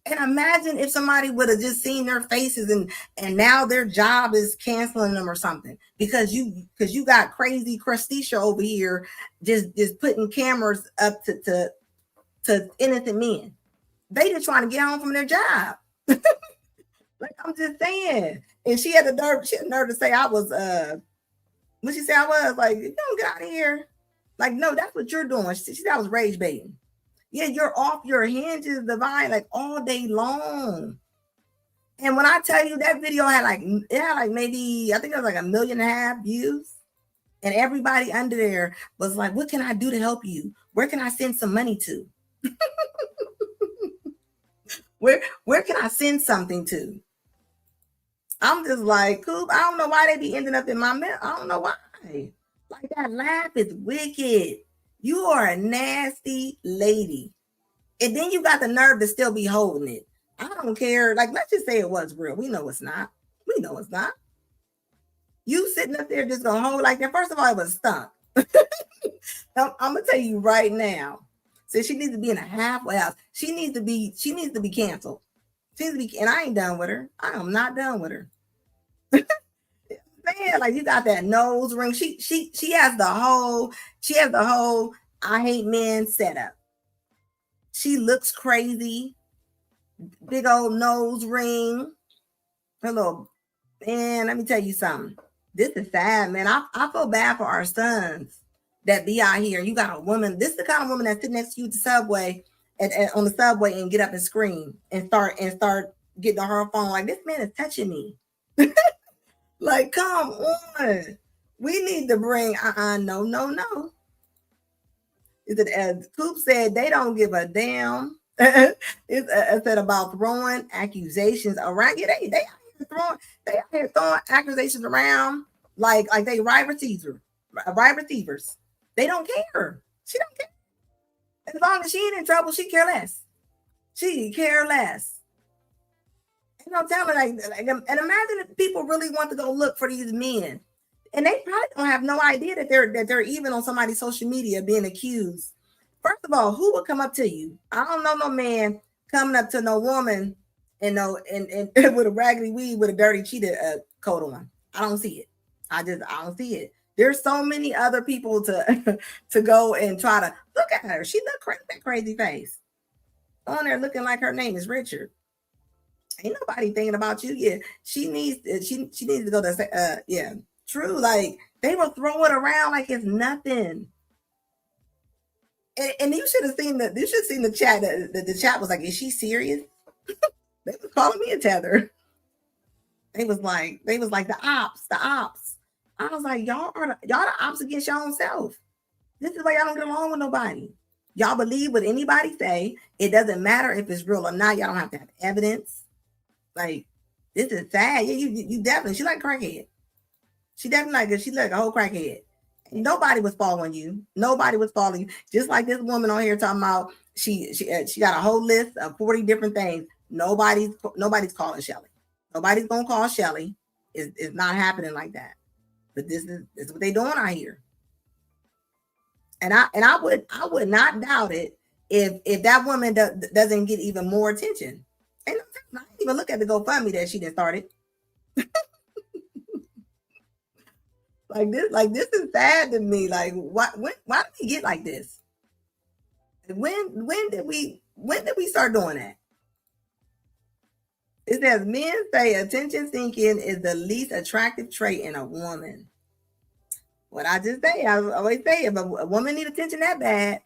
A: And imagine if somebody would have just seen their faces and now their job is canceling them or something because you got crazy Christisha over here just putting cameras up to innocent men. They just trying to get home from their job. Like, I'm just saying. And she had the nerve to say I was when she said I was like, you don't get out of here. Like, no, that's what you're doing. She said I was rage baiting. Yeah, you're off your hinges, Divine, like all day long. And when I tell you that video had maybe, I think it was like 1.5 million views. And everybody under there was like, what can I do to help you? Where can I send some money to? Where can I send something to? I'm just like, Coop, I don't know why they be ending up in my mail. I don't know why. Like, that laugh is wicked. You are a nasty lady. And then you got the nerve to still be holding it. I don't care. Like, let's just say it was real. We know it's not. We know it's not. You sitting up there just gonna hold like that. First of all, it was a stunt. I'm gonna tell you right now. So she needs to be in a halfway house. She needs to be canceled. She needs to be, and I ain't done with her. I am not done with her. Man, like, you got that nose ring. She has the whole I hate men setup. She looks crazy. Big old nose ring. Her little, man, let me tell you something. This is sad, man. I feel bad for our sons that be out here. You got a woman. This is the kind of woman that sit next to you at the subway and on the subway and get up and scream and start getting on her phone like, this man is touching me. Like, come on. We need to bring no. As Coop said, they don't give a damn. It's said about throwing accusations around. Yeah, they out here throwing accusations around like they right receivers. They don't care. She don't care. As long as she ain't in trouble, she care less. She care less. You know, tell me like, and imagine if people really want to go look for these men, and they probably don't have no idea that they're even on somebody's social media being accused. First of all, who would come up to you? I don't know no man coming up to no woman and with a raggedy weed with a dirty cheetah coat on. I don't see it. I don't see it. There's so many other people to go and try to look at her. She look crazy, that crazy face on there looking like her name is Richard. Ain't nobody thinking about you. Yeah, she needs to go to yeah, true. Like, they will throw it around like it's nothing. And you should have seen the chat. The chat was like, is she serious? They was calling me a tether. They was like the ops. I was like, y'all the ops against your own self. This is why y'all don't get along with nobody. Y'all believe what anybody say. It doesn't matter if it's real or not. Y'all don't have to have evidence. Like, this is sad. Yeah, you definitely. She like a crackhead. She definitely like a whole crackhead. And nobody was following you. Nobody was following you. Just like this woman on here talking about she got a whole list of 40 different things. Nobody's calling Shelly. Nobody's gonna call Shelly. It's not happening like that. But this is what they doing out here. And I would not doubt it if that woman doesn't get even more attention. And I didn't even look at the GoFundMe that she done started. Like this is sad to me. Like, why did we get like this? When did we start doing that? It says men say attention seeking is the least attractive trait in a woman. What I just say, I always say, if a woman need attention that bad,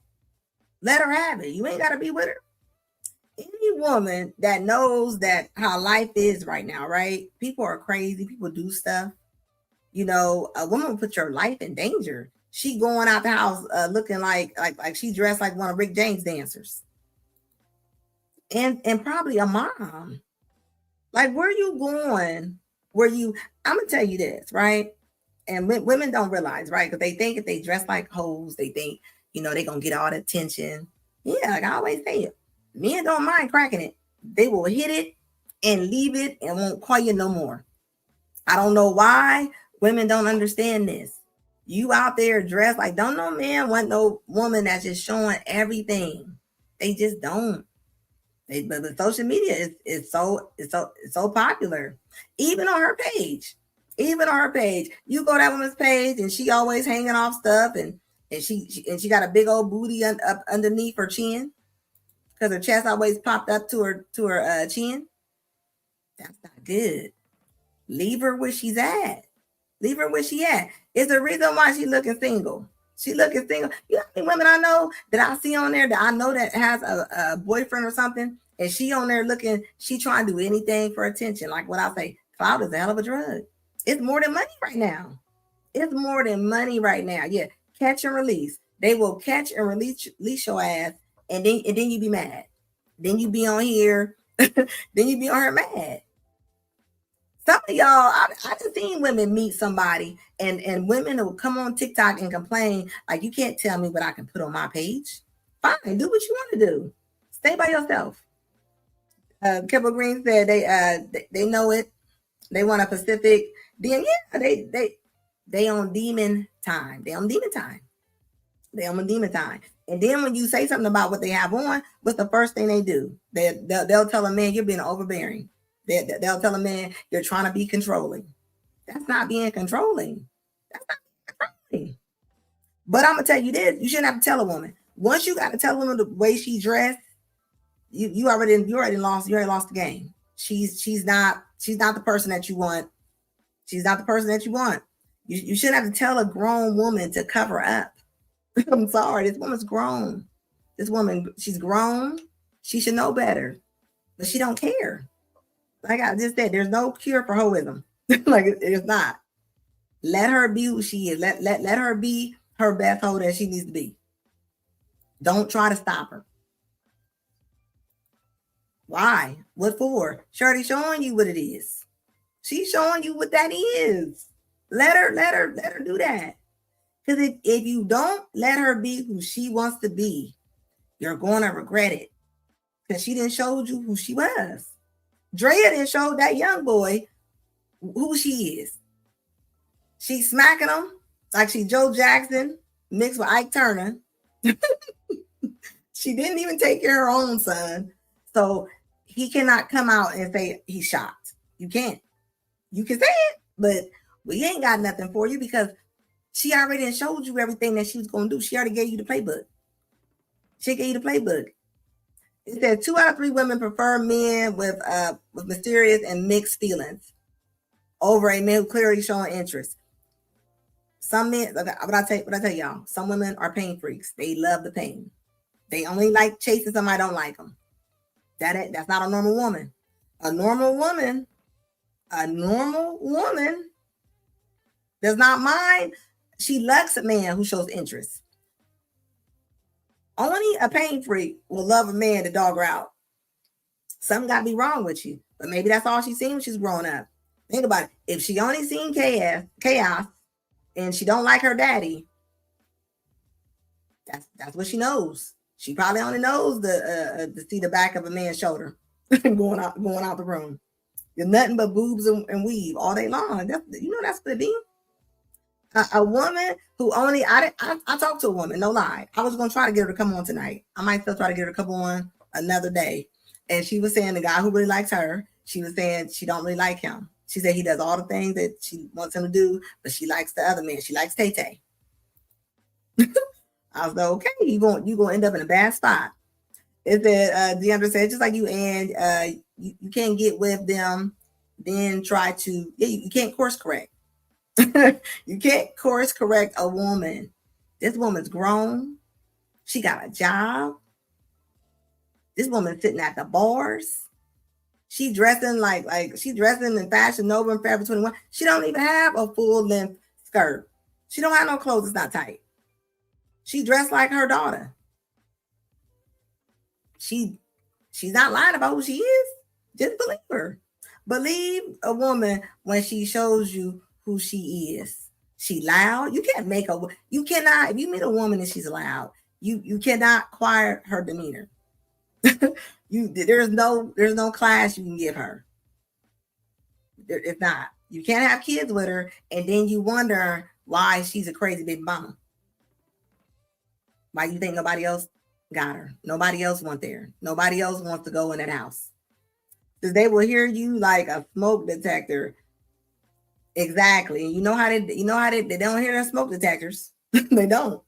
A: let her have it. You ain't gotta be with her. Any woman that knows that how life is right now, right? People are crazy. People do stuff. You know, a woman will put your life in danger. She going out the house looking like she dressed like one of Rick James dancers. And probably a mom. Like, where you going? I'm gonna tell you this, right? And women don't realize, right? Because they think if they dress like hoes, they think, you know, they're gonna get all the attention. Yeah, like I always say it. Men don't mind cracking it. They will hit it and leave it and won't call you no more. I don't know why women don't understand this. You out there dressed like, don't no man want no woman that's just showing everything. They just don't. But social media is so popular. Even on her page. Even on her page. You go to that woman's page and she always hanging off stuff and she got a big old booty up underneath her chin because her chest always popped up to her chin. That's not good. Leave her where she's at. Leave her where she at. It's the reason why she looking single. She looking single. You know how many women I know that I see on there that I know that has a boyfriend or something, and she on there looking, she trying to do anything for attention. Like what I say, clout is a hell of a drug. It's more than money right now. It's more than money right now. Yeah, catch and release. They will catch and release your ass, and then you be mad. Then you be on here. Then you be on her mad. Some of y'all, I just seen women meet somebody and women will come on TikTok and complain, like, you can't tell me what I can put on my page. Fine, do what you want to do. Stay by yourself. Kipper Green said they know it. They want a Pacific. Then yeah, they on demon time. They on demon time. They on demon time. And then when you say something about what they have on, what's the first thing they do? They'll tell a man you're being overbearing. They'll tell a man you're trying to be controlling. That's not being controlling. That's not being controlling. But I'm gonna tell you this: you shouldn't have to tell a woman. Once you got to tell a woman the way she dressed, you already lost. You already lost the game. She's not the person that you want. She's not the person that you want. You shouldn't have to tell a grown woman to cover up. I'm sorry, this woman's grown. This woman, she's grown. She should know better, but she don't care. Like I just said, there's no cure for hoism. Like it's not. Let her be who she is. Let her be her best hoe that she needs to be. Don't try to stop her. Why? What for? Shorty showing you what it is. She's showing you what that is. Let her do that. Because if you don't let her be who she wants to be, you're going to regret it. Because she didn't show you who she was. Drea didn't show that young boy who she is. She's smacking him like she Joe Jackson mixed with Ike Turner. She didn't even take care of her own son. So he cannot come out and say he's shocked. You can't. You can say it, but we ain't got nothing for you because she already showed you everything that she was going to do. She already gave you the playbook. She gave you the playbook. It said 2 out of 3 women prefer men with mysterious and mixed feelings over a man who clearly showing interest. Some men, what I tell y'all, some women are pain freaks. They love the pain. They only like chasing somebody don't like them. That's not a normal woman. A normal woman does not mind. She likes a man who shows interest. Only a pain freak will love a man to dog her out. Something got to be wrong with you. But maybe that's all she's seen when she's growing up. Think about it. If she only seen chaos and she don't like her daddy, that's what she knows. She probably only knows to see the back of a man's shoulder going out the room. There's nothing but boobs and weave all day long. That's what it be. A woman who only I talked to a woman, no lie. I was gonna try to get her to come on tonight. I might still try to get her to come on another day. And she was saying the guy who really likes her, she was saying she don't really like him. She said he does all the things that she wants him to do, but she likes the other man. She likes Tay Tay. I was like, okay, you gonna end up in a bad spot. It said DeAndre said, just like you and you can't get with them, then try to you can't course correct. You can't course correct a woman. This woman's grown. She got a job. This woman's sitting at the bars. She dressing like she dressing in Fashion Nova and Forever 21. She don't even have a full length skirt. She don't have no clothes that's not tight. She dressed like her daughter. She's not lying about who she is. Just believe her. Believe a woman when she shows you who she is. She loud. You can't make a. You cannot. If you meet a woman and she's loud, you cannot quiet her demeanor. There's no class you can give her. It's not. You can't have kids with her, and then you wonder why she's a crazy big mama. Why you think nobody else got her? Nobody else wants there. Nobody else wants to go in that house. Because they will hear you like a smoke detector. Exactly. You know how they don't hear their smoke detectors. They don't.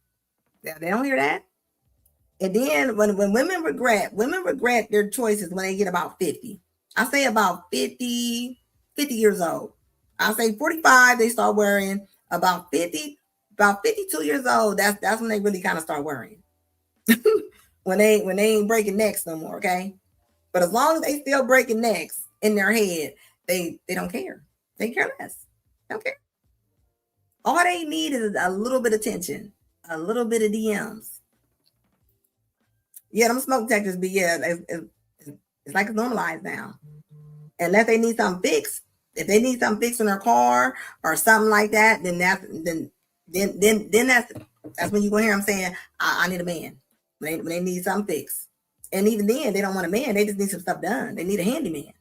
A: Yeah, they don't hear that. And then when women regret their choices when they get about 50. I say about 50 years old. I say 45, they start worrying. About 52 years old, that's when they really kind of start worrying. when they ain't breaking necks no more, okay? But as long as they still breaking necks in their head, they don't care. They care less. They don't care. All they need is a little bit of attention, a little bit of DMs. Yeah, them smoke detectors be it's like it's normalized now. Unless they need something fixed. If they need something fixed in their car or something like that, then that's when you gonna hear them saying, I need a man. When they need something fixed. And even then, they don't want a man. They just need some stuff done. They need a handyman.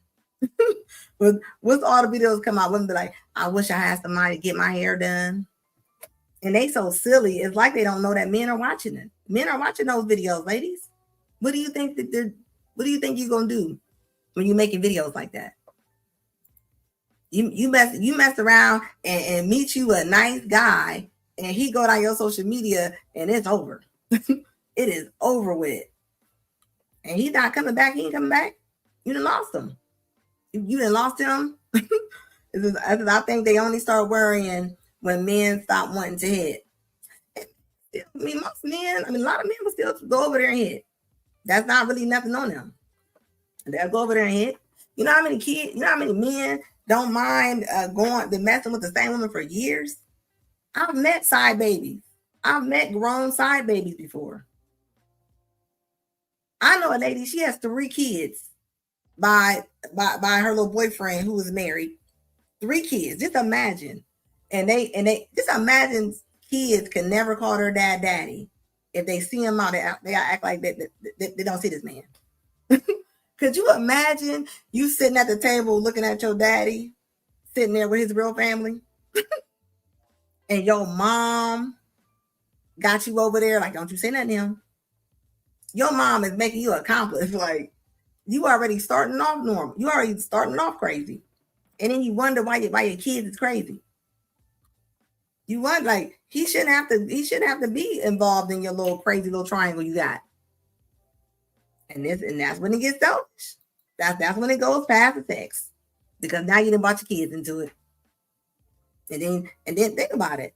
A: What's all the videos come out? Women be like, I wish I had somebody to get my hair done. And they so silly. It's like they don't know that men are watching it. Men are watching those videos, ladies. What do you think you're gonna do when you're making videos like that? You mess around and meet you a nice guy, and he go down your social media and it's over. It is over with. And he's not coming back. He ain't coming back. You done lost him. You done lost him. I think they only start worrying when men stop wanting to hit. I mean, most men, a lot of men will still go over there and hit. That's not really nothing on them. They'll go over there and hit. You know how many men don't mind messing with the same woman for years? I've met side babies. I've met grown side babies before. I know a lady, she has 3 kids by her little boyfriend who was married. 3 kids. Just imagine. And they just imagine kids can never call their dad daddy. If they see him out, they act like they don't see this man. Could you imagine you sitting at the table looking at your daddy sitting there with his real family? And your mom got you over there like, don't you say nothing to him. Your mom is making you accomplish. Like, you already starting off normal. You already starting off crazy. And then you wonder why your kids is crazy. You wonder, like, he shouldn't have to be involved in your little crazy little triangle you got. And that's when it gets selfish. That's when it goes past the sex. Because now you done brought your kids into it. And then think about it.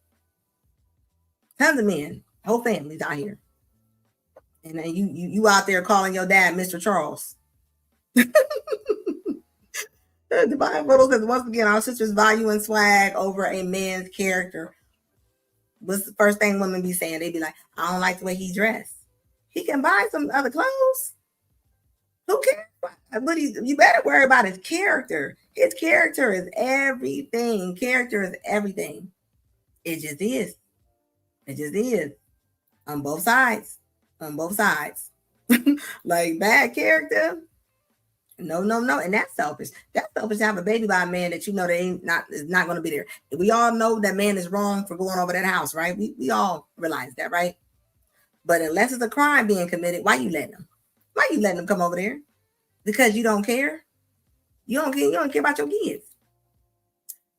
A: Tons of men, whole families out here. And then you out there calling your dad Mr. Charles. The Divine Photo says, once again, our sisters value and swag over a man's character. What's the first thing women be saying? They be like, I don't like the way he dressed. He can buy some other clothes. Who cares? But you better worry about his character. His character is everything. Character is everything. It just is. It just is. On both sides. On both sides. Like bad character. No. And that's selfish. That's selfish to have a baby by a man that you know is not going to be there. We all know that man is wrong for going over that house, right? We all realize that, right? But unless it's a crime being committed, why you letting him? Why you letting him come over there? Because you don't care? You don't care about your kids.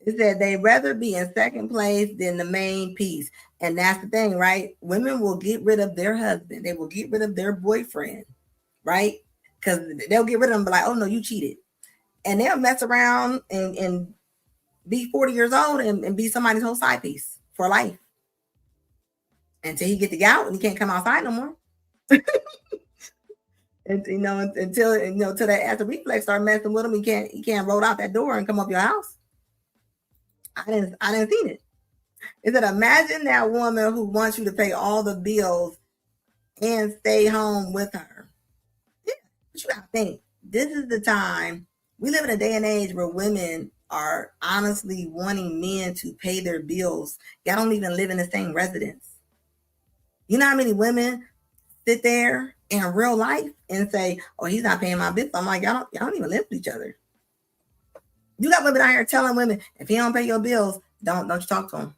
A: It said they'd rather be in second place than the main piece. And that's the thing, right? Women will get rid of their husband. They will get rid of their boyfriend, right? Because they'll get rid of them, but like, oh no, you cheated. And they'll mess around and be 40 years old and be somebody's whole side piece for life. Until he get the gout and he can't come outside no more. And until till that after reflex start messing with him, he can't roll out that door and come up your house. I didn't see it. Is it imagine that woman who wants you to pay all the bills and stay home with her? Yeah, but you gotta think. This is the time we live in a day and age where women are honestly wanting men to pay their bills. Y'all don't even live in the same residence. You know how many women sit there in real life and say, "Oh, he's not paying my bills." I'm like, y'all don't even live with each other. You got women out here telling women, if he don't pay your bills, don't you talk to him.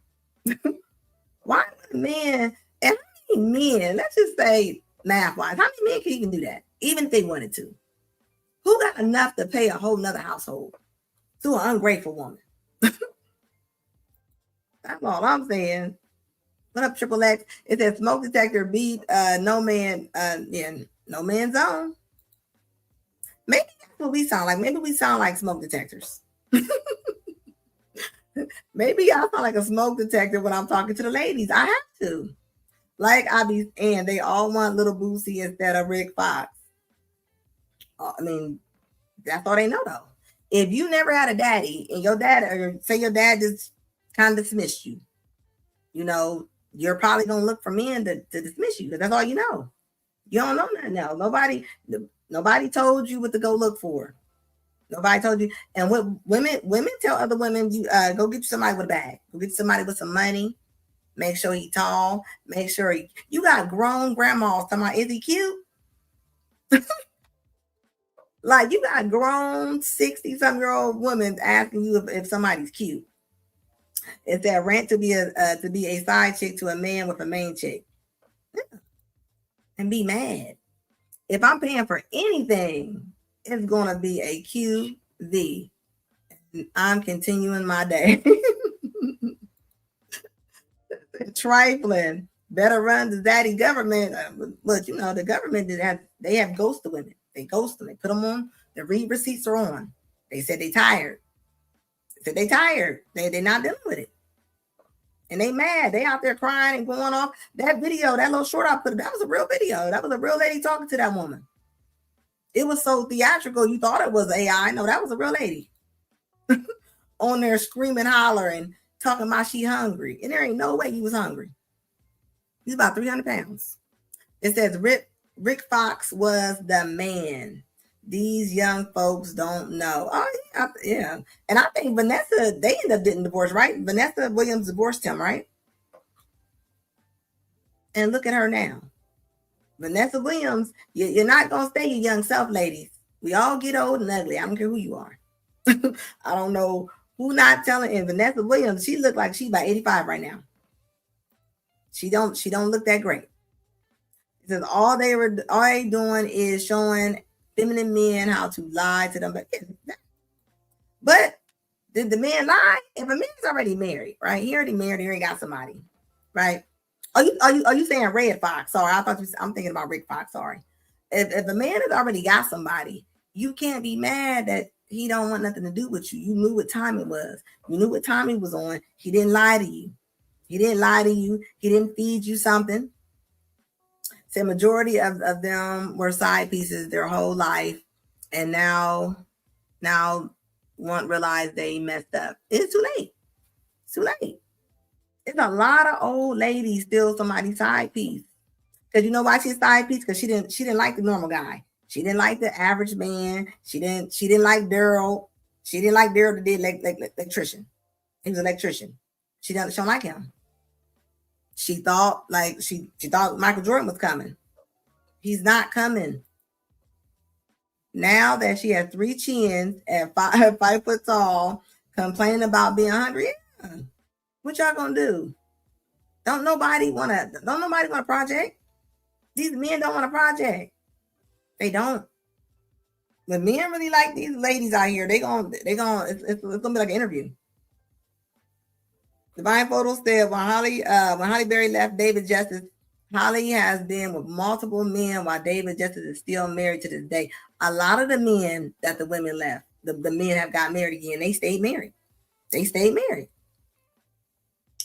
A: Why would men, and how many men, let's just say math-wise, how many men can even do that? Even if they wanted to. Who got enough to pay a whole nother household to an ungrateful woman? That's all I'm saying. What up, Triple X? It says smoke detector beat no man's zone. Maybe that's what we sound like. Maybe we sound like smoke detectors. Maybe I sound like a smoke detector when I'm talking to the ladies. I have to. Like I be, and they all want little Boosie instead of Rick Fox. I mean, that's all they know though. If you never had a daddy and your dad, or say your dad just kind of dismissed you, you're probably gonna look for men to dismiss you because that's all you know. You don't know nothing else. Nobody told you what to go look for. Nobody told you. And what women tell other women, you go get you somebody with a bag. Go get somebody with some money. Make sure he's tall. Make sure you got grown grandmas talking about, is he cute? Like you got grown 60-some-year-old women asking you if somebody's cute. It's that rant to be a side chick to a man with a main chick. Yeah. And be mad. If I'm paying for anything, it's gonna be a QV. And I'm continuing my day. Trifling. Better run the daddy government. But the government they have ghosted women. They ghost them. They put them on. The read receipts are on. They said they tired. They're not dealing with it. And they mad. They out there crying and going off. That video, that little short I put, that was a real video. That was a real lady talking to that woman. It was so theatrical, you thought it was AI. No, that was a real lady. On there screaming, hollering, talking about she hungry. And there ain't no way he was hungry. He's about 300 pounds. It says Rick Fox was the man. These young folks don't know. Oh, yeah. And I think Vanessa, they ended up getting divorced, right? Vanessa Williams divorced him, right? And look at her now. Vanessa Williams, you're not going to stay your young self, ladies. We all get old and ugly. I don't care who you are. I don't know who not telling. And Vanessa Williams, she looked like she's about 85 right now. She don't look that great. It says all they doing is showing feminine men how to lie to them. But did the man lie? If a man's already married, right? He already married, he already got somebody, right? Are you saying Red Fox? Sorry, I'm thinking about Rick Fox. Sorry. If a man has already got somebody, you can't be mad that he don't want nothing to do with you. You knew what time it was. You knew what time he was on. He didn't lie to you. He didn't feed you something. So majority of them were side pieces their whole life, and now won't realize they messed up. It's too late. It's too late. It's a lot of old ladies still somebody's side piece. Because you know why she's side piece? Because she didn't like the normal guy. She didn't like the average man. She didn't like Daryl. She didn't like Daryl the electrician. He was an electrician. She don't like him. She thought she thought Michael Jordan was coming. He's not coming. Now that she has 3 chins and 5 foot tall, complaining about being hungry, yeah. What y'all gonna do? Don't nobody want a project. These men don't want a project. They don't. When men really like these ladies out here, it's gonna be like an interview. Divine Photo said when Holly Berry left David Justice, Holly has been with multiple men while David Justice is still married to this day. A lot of the men that the women left, the men have got married again. They stayed married.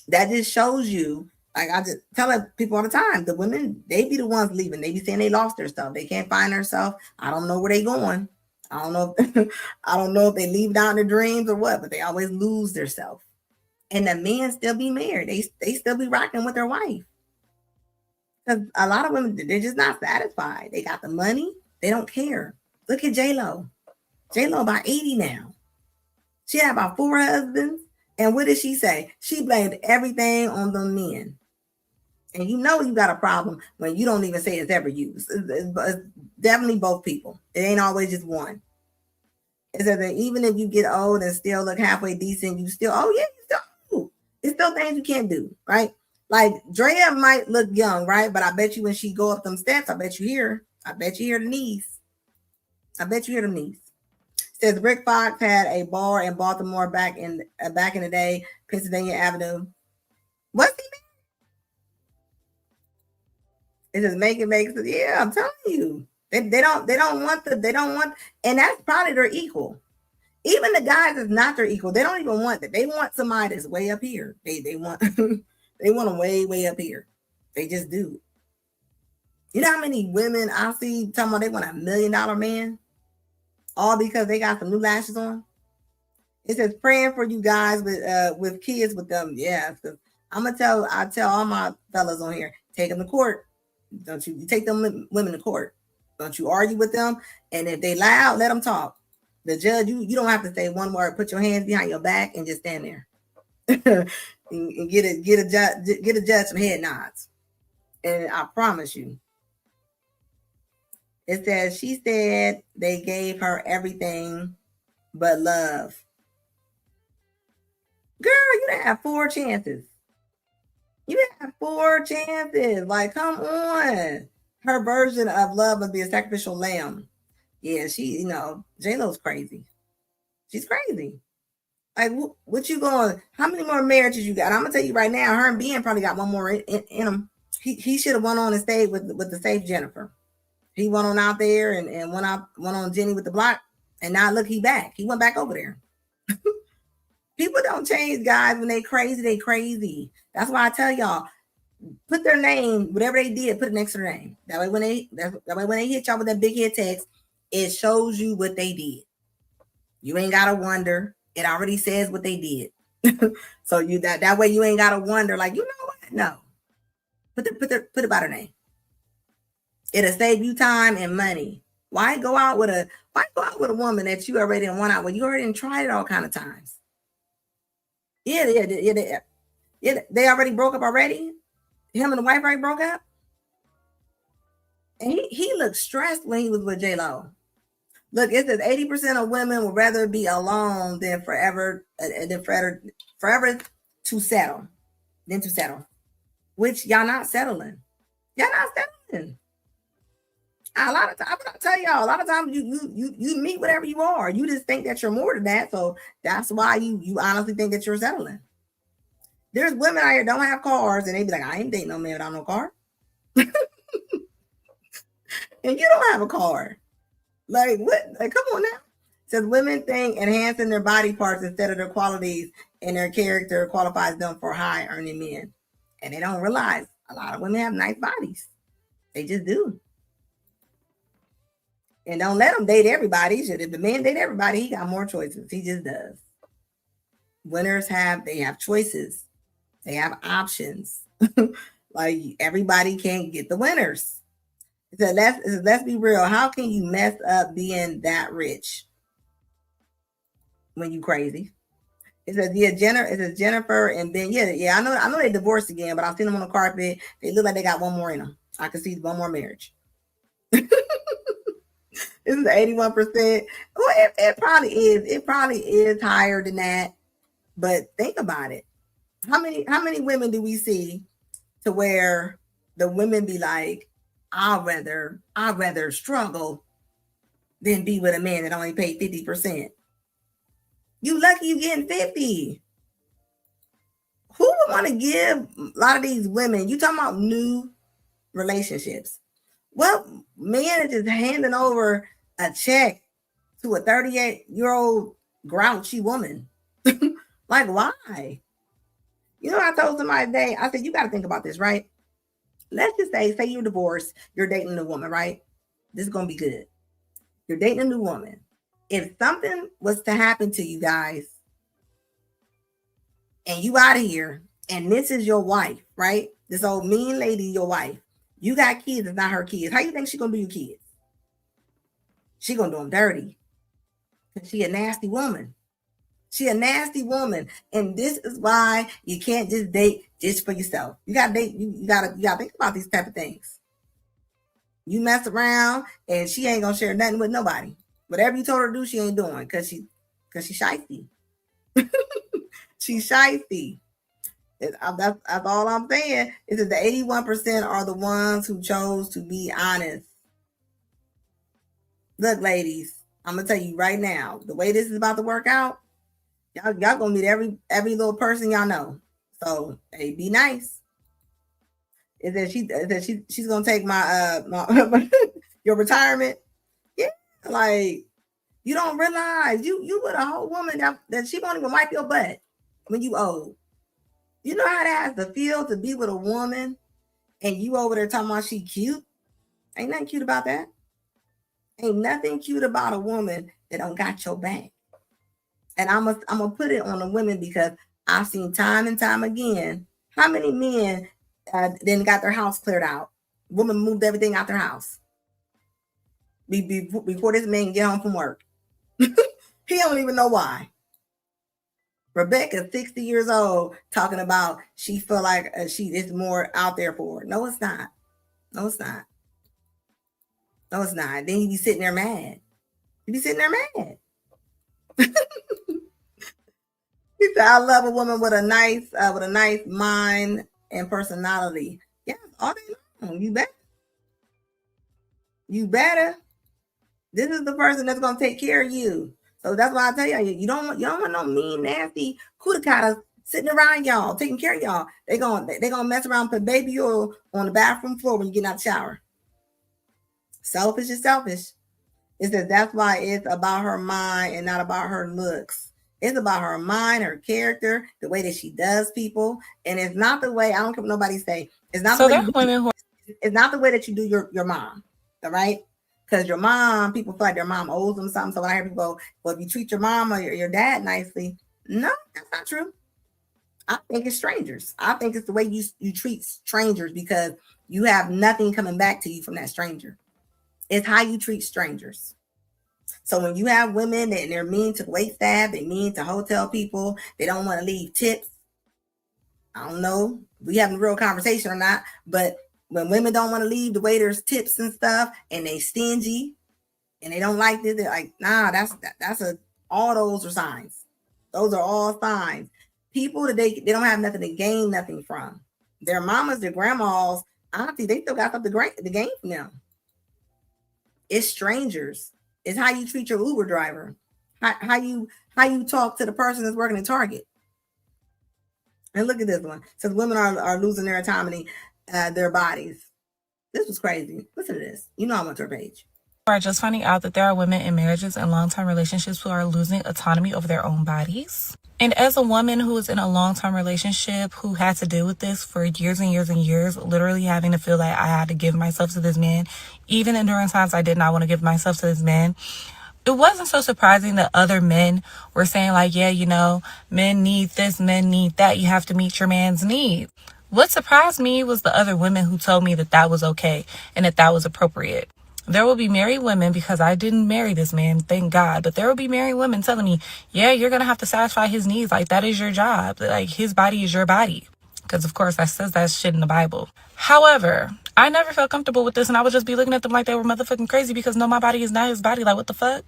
A: That just shows you Like I just tell people all the time, the women, they be the ones leaving. They be saying they lost their stuff. They can't find their stuff. I don't know where they going. I don't know. I don't know if they leave down their dreams or what, but they always lose their self. And the men still be married. They still be rocking with their wife. Because a lot of women, they're just not satisfied. They got the money. They don't care. Look at J-Lo. J-Lo about 80 now. She had about 4 husbands. And what did she say? She blamed everything on the men. And you know you got a problem when you don't even say it's ever used. It's definitely both people. It ain't always just one. It's that even if you get old and still look halfway decent, you still, you still, it's still things you can't do, right? Like Drea might look young, right? But I bet you when she go up them steps, I bet you hear the knees. I bet you hear the knees. Says Rick Fox had a bar in Baltimore back in the day, Pennsylvania Avenue. What's he mean? It just makes sense. Yeah, I'm telling you. They don't want, and that's probably their equal. Even the guys that's not their equal, they don't even want that. They want somebody that's way up here. They want they want them way up here. They just do. You know how many women I see talking about they want $1 million man? All because they got some new lashes on. It says praying for you guys with kids with them. Yeah, I tell all my fellas on here, take them to court. Don't you take them women to court. Don't you argue with them. And if they loud, let them talk. The judge, you don't have to say one word. Put your hands behind your back and just stand there. and get a judge some head nods. And I promise you. It says she said they gave her everything but love. Girl, you didn't have 4 chances. You didn't have 4 chances. Like, come on. Her version of love must be a sacrificial lamb. Yeah, she, J-Lo's crazy. She's crazy. Like, what you going? How many more marriages you got? I'm gonna tell you right now. Her and Ben probably got one more in him. He should have went on and stayed with the safe Jennifer. He went on out there and went on Jenny with the block, and now look, he back. He went back over there. People don't change, guys. When they crazy, they crazy. That's why I tell y'all, put their name, whatever they did, put it next to their name. That way when they hit y'all with that big head text, it shows you what they did. You ain't gotta wonder. It already says what they did. So you that way you ain't gotta wonder, like, you know what? No. Put it by their name. It'll save you time and money. Why go out with a woman that you already went out with? You already tried it all kind of times. Yeah. They already broke up already. Him and the wife already broke up. And he looked stressed when he was with J-Lo. Look, it says 80% of women would rather be alone than forever to settle. Which y'all not settling. Y'all not settling. A lot of times, I tell y'all, a lot of times you meet whatever you are. You just think that you're more than that. So that's why you honestly think that you're settling. There's women out here don't have cars, and they be like, I ain't dating no man without no car. And you don't have a car. Like, what? Like, come on now. It says women think enhancing their body parts instead of their qualities and their character qualifies them for high earning men. And they don't realize a lot of women have nice bodies. They just do. And don't let them date everybody. If the man date everybody, he got more choices. He just does. Winners have choices. They have options. Like everybody can't get the winners. It said, let's be real. How can you mess up being that rich when you crazy? It says, Jennifer and Ben. Yeah. I know they divorced again, but I've seen them on the carpet. They look like they got one more in them. I can see one more marriage. This is 81%. Well, it probably is. It probably is higher than that. But think about it. How many women do we see to where the women be like, I'd rather struggle than be with a man that only paid 50%. You lucky you getting 50. Who would want to give a lot of these women? You talking about new relationships? Well, man is just handing over a check to a 38-year-old grouchy woman. Like, why? You know, I told somebody today, I said, you got to think about this, right? Let's just say you're divorced, you're dating a new woman, right? This is going to be good. You're dating a new woman. If something was to happen to you guys and you out of here and this is your wife, right? This old mean lady, your wife. You got kids, it's not her kids. How you think she's going to do your kids? She going to do them dirty. She a nasty woman. She a nasty woman. And this is why you can't just date just for yourself. You got to date. You got to think about these type of things. You mess around and she ain't going to share nothing with nobody. Whatever you told her to do, she ain't doing because she shifty. She's shifty. That's all I'm saying. Is that the 81% are the ones who chose to be honest. Look, ladies, I'm gonna tell you right now, the way this is about to work out, y'all gonna meet every little person y'all know. So hey, be nice. Is that she's gonna take my your retirement? Yeah, like you don't realize you with a whole woman that she won't even wipe your butt when you old. You know how that has to feel to be with a woman and you over there talking about she cute? Ain't nothing cute about that. Ain't nothing cute about a woman that don't got your back. And I'm gonna put it on the women because I've seen time and time again how many men then got their house cleared out. Women moved everything out their house before this man get home from work. He don't even know why. Rebecca, 60 years old, talking about she feel like she is more out there for her. No, it's not. No, it's not. No, it's not. Then you be sitting there mad. You be sitting there mad. He said, I love a woman with a nice mind and personality. Yeah, all day long. You better. You better. This is the person that's gonna take care of you. So that's why I tell you don't want no mean, nasty cudacatas sitting around y'all, taking care of y'all. They gonna mess around and put baby oil on the bathroom floor when you get out the shower. Selfish is selfish. It says that's why it's about her mind and not about her looks. It's about her mind, her character, the way that she does people, and it's not the way. I don't care what nobody say. It's not
D: So
A: the way.
D: there are women who
A: It's not the way that you do your mom. All right. Because your mom, people feel like their mom owes them something. So when I hear people go, well, if you treat your mom or your dad nicely, no, that's not true. I think it's strangers. I think it's the way you treat strangers because you have nothing coming back to you from that stranger. It's how you treat strangers. So when you have women and they're mean to wait staff, they mean to hotel people, they don't want to leave tips. I don't know. We having a real conversation or not, but when women don't want to leave the waiters tips and stuff and they stingy and they don't like this, they're like, nah, all those are signs. Those are all signs. People that they don't have nothing to gain nothing from. Their mamas, their grandmas, auntie, they still got something to gain from them. It's strangers. It's how you treat your Uber driver. How you talk to the person that's working at Target. And look at this one. It says women are losing their autonomy, their bodies. This was crazy. Listen to this. You know I went to her page.
E: Are just finding out that there are women in marriages and long-term relationships who are losing autonomy over their own bodies. And as a woman who is in a long-term relationship who had to deal with this for years and years and years, literally having to feel like I had to give myself to this man, even during times I did not want to give myself to this man, it wasn't so surprising that other men were saying like, yeah, you know, men need this, men need that. You have to meet your man's needs. What surprised me was the other women who told me that that was okay and that was appropriate. There will be married women, because I didn't marry this man, thank God, but there will be married women telling me, yeah, you're going to have to satisfy his needs. Like, that is your job. Like, his body is your body. Because, of course, that says that shit in the Bible. However, I never felt comfortable with this, and I would just be looking at them like they were motherfucking crazy because, no, my body is not his body. Like, what the fuck?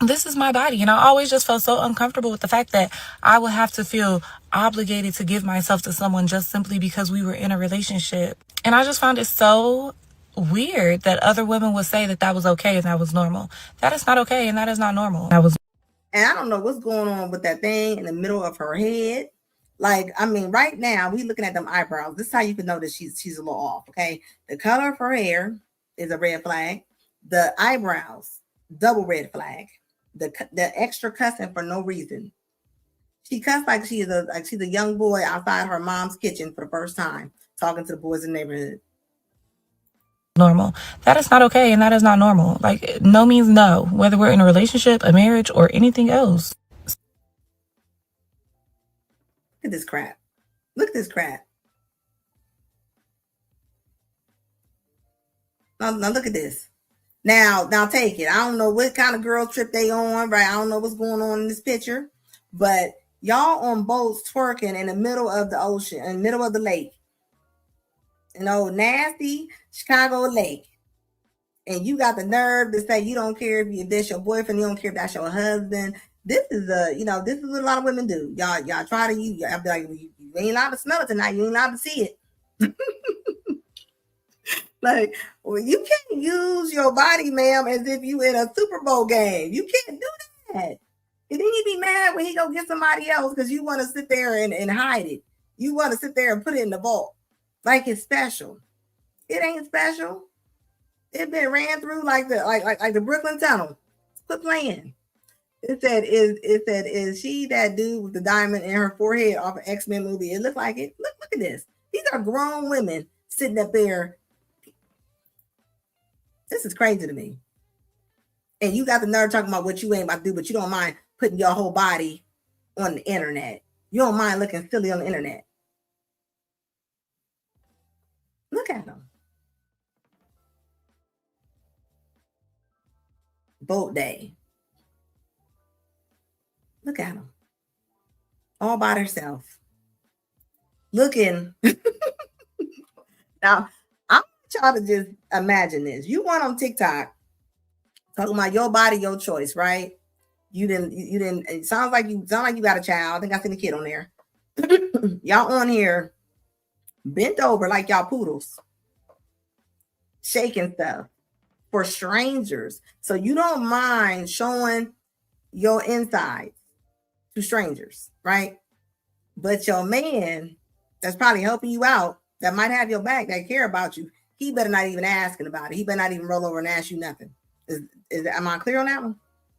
E: This is my body. And I always just felt so uncomfortable with the fact that I would have to feel obligated to give myself to someone just simply because we were in a relationship. And I just found it so weird that other women would say that was okay and that was normal. That is not okay and that is not normal.
A: And I don't know what's going on with that thing in the middle of her head. Like, I mean, right now we looking at them eyebrows. This is how you can know that she's a little off. Okay, the color of her hair is a red flag. The eyebrows, double red flag. The extra cussing for no reason. She cussed like she's a young boy outside her mom's kitchen for the first time, talking to the boys in the neighborhood.
E: Normal. That is not okay, and that is not normal. Like, no means no, whether we're in a relationship, a marriage, or anything else.
A: Look at this crap. Look at this crap. Now look at this. Now take it. I don't know what kind of girl trip they on, right? I don't know what's going on in this picture, but y'all on boats twerking in the middle of the ocean, in the middle of the lake. An old nasty Chicago lake. And you got the nerve to say you don't care if that's your boyfriend, you don't care if that's your husband. This is this is what a lot of women do. Y'all try to y'all be like, you ain't allowed to smell it tonight, you ain't allowed to see it. Like, well, you can't use your body, ma'am, as if you in a Super Bowl game. You can't do that. And then you be mad when he go get somebody else because you want to sit there and hide it. You want to sit there and put it in the vault like it's special. It ain't special. It been ran through like the Brooklyn Tunnel. Quit playing. It said, is she that dude with the diamond in her forehead off an X-Men movie? It looked like it. Look at this. These are grown women sitting up there. This is crazy to me. And you got the nerve talking about what you ain't about to do, but you don't mind putting your whole body on the internet. You don't mind looking silly on the internet. Look at them. Boat day. Look at them. All by herself. Looking. Now, I want y'all to just imagine this. You went on TikTok talking about your body, your choice, right? You didn't, it sounds like you got a child. I think I seen a kid on there. Y'all on here bent over like y'all poodles, shaking stuff for strangers. So you don't mind showing your insides to strangers, right? But your man that's probably helping you out, that might have your back, that care about you, he better not even asking about it. He better not even roll over and ask you nothing. Am I clear on that one?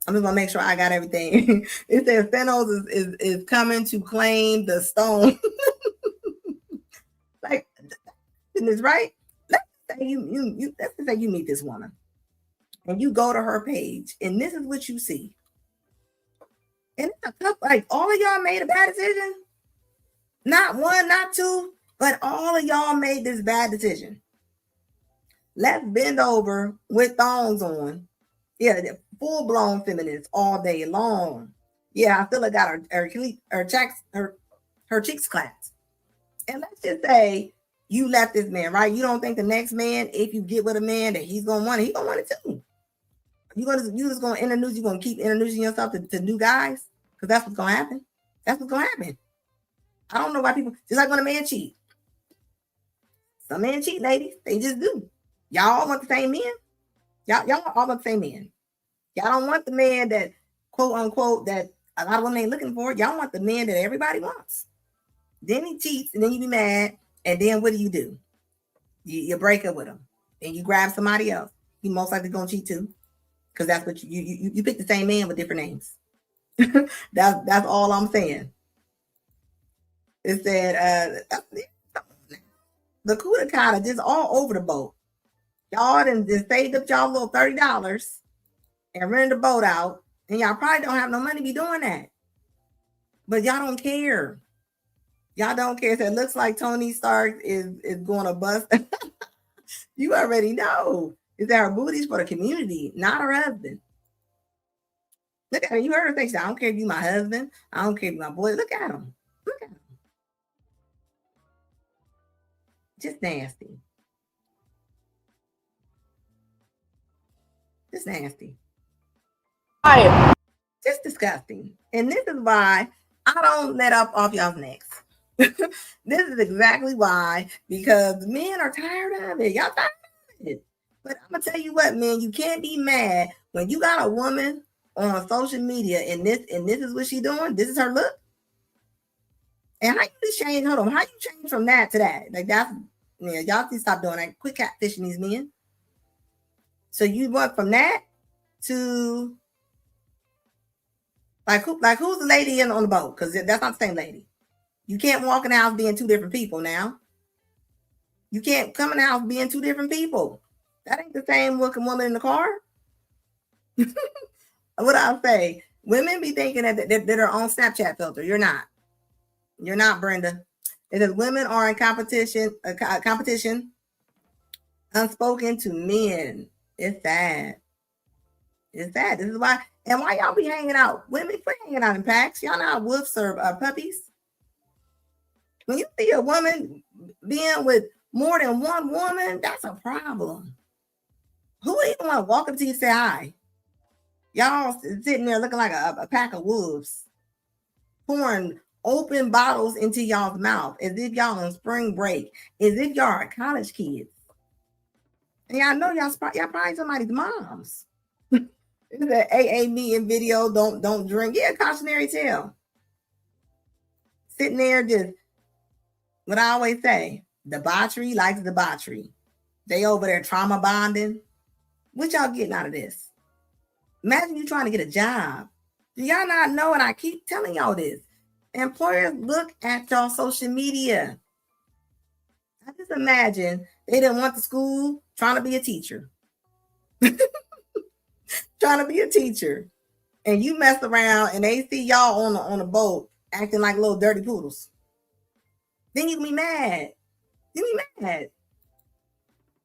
A: I'm just gonna make sure I got everything. It says Thanos is coming to claim the stone. Like, is right? Let's say you meet this woman and you go to her page and this is what you see. And it's a couple, like all of y'all made a bad decision. Not one, not two, but all of y'all made this bad decision. Let's bend over with thongs on. Yeah, full-blown feminists all day long. Yeah, I feel like got her cheeks clapped. And let's just say you left this man, right? You don't think the next man, if you get with a man, that he's gonna want it, he's gonna want it too. You just gonna introduce, you're gonna keep introducing yourself to new guys, because that's what's gonna happen. That's what's gonna happen. I don't know why people, just like when a man cheat. Some men cheat, ladies. They just do. Y'all all want the same men. Y'all all want the same men. Y'all don't want the man that, quote unquote, that a lot of women ain't looking for. Y'all want the man that everybody wants. Then he cheats, and then you be mad, and then what do? You break up with him, and you grab somebody else. He most likely gonna cheat too, because that's what you pick the same man with different names. That's all I'm saying. It said the Kuda kind just all over the boat. Y'all done just saved up y'all little $30 and rented the boat out, and y'all probably don't have no money to be doing that. But y'all don't care. Y'all don't care. So it looks like Tony Stark is going to bust. You already know. Is that her booties for the community, not her husband. Look at her. You heard her say, I don't care if you my husband. I don't care if you my boy. Look at him. Look at him. Just nasty. Just nasty.
D: Hi.
A: Just disgusting. And this is why I don't let up off y'all's necks. This is exactly why, because men are tired of it. Y'all tired of it. But I'm gonna tell you what, man, you can't be mad when you got a woman on social media and this is what she doing. This is her look. And how you change? Hold on, how you change from that to that? Like that's y'all need to stop doing that. Quit catfishing these men. So you went from that to Like who's the lady on the boat? Because that's not the same lady. You can't walk in the house being two different people now. You can't come in the house being two different people. That ain't the same looking woman in the car. What I'll say, women be thinking that they're on Snapchat filter. You're not. You're not, Brenda. It is women are in competition, unspoken to men. It's sad. It's sad. This is why. And why y'all be hanging out? Women quit hanging out in packs. Y'all know how wolves serve puppies. When you see a woman being with more than one woman, that's a problem. Who even want to walk up to you and say hi? Y'all sitting there looking like a pack of wolves, pouring open bottles into y'all's mouth as if y'all on spring break, as if y'all are college kids. And y'all know y'all probably somebody's moms. It's an AA meeting video. Don't drink. Yeah, cautionary tale. Sitting there just, what I always say, debauchery likes debauchery. They over there trauma bonding. What y'all getting out of this? Imagine you trying to get a job. Do y'all not know? And I keep telling y'all this. Employers look at y'all social media. I just imagine they didn't want the school trying to be a teacher. Trying to be a teacher. And you mess around and they see y'all on a boat acting like little dirty poodles. Then you can be mad. You be mad.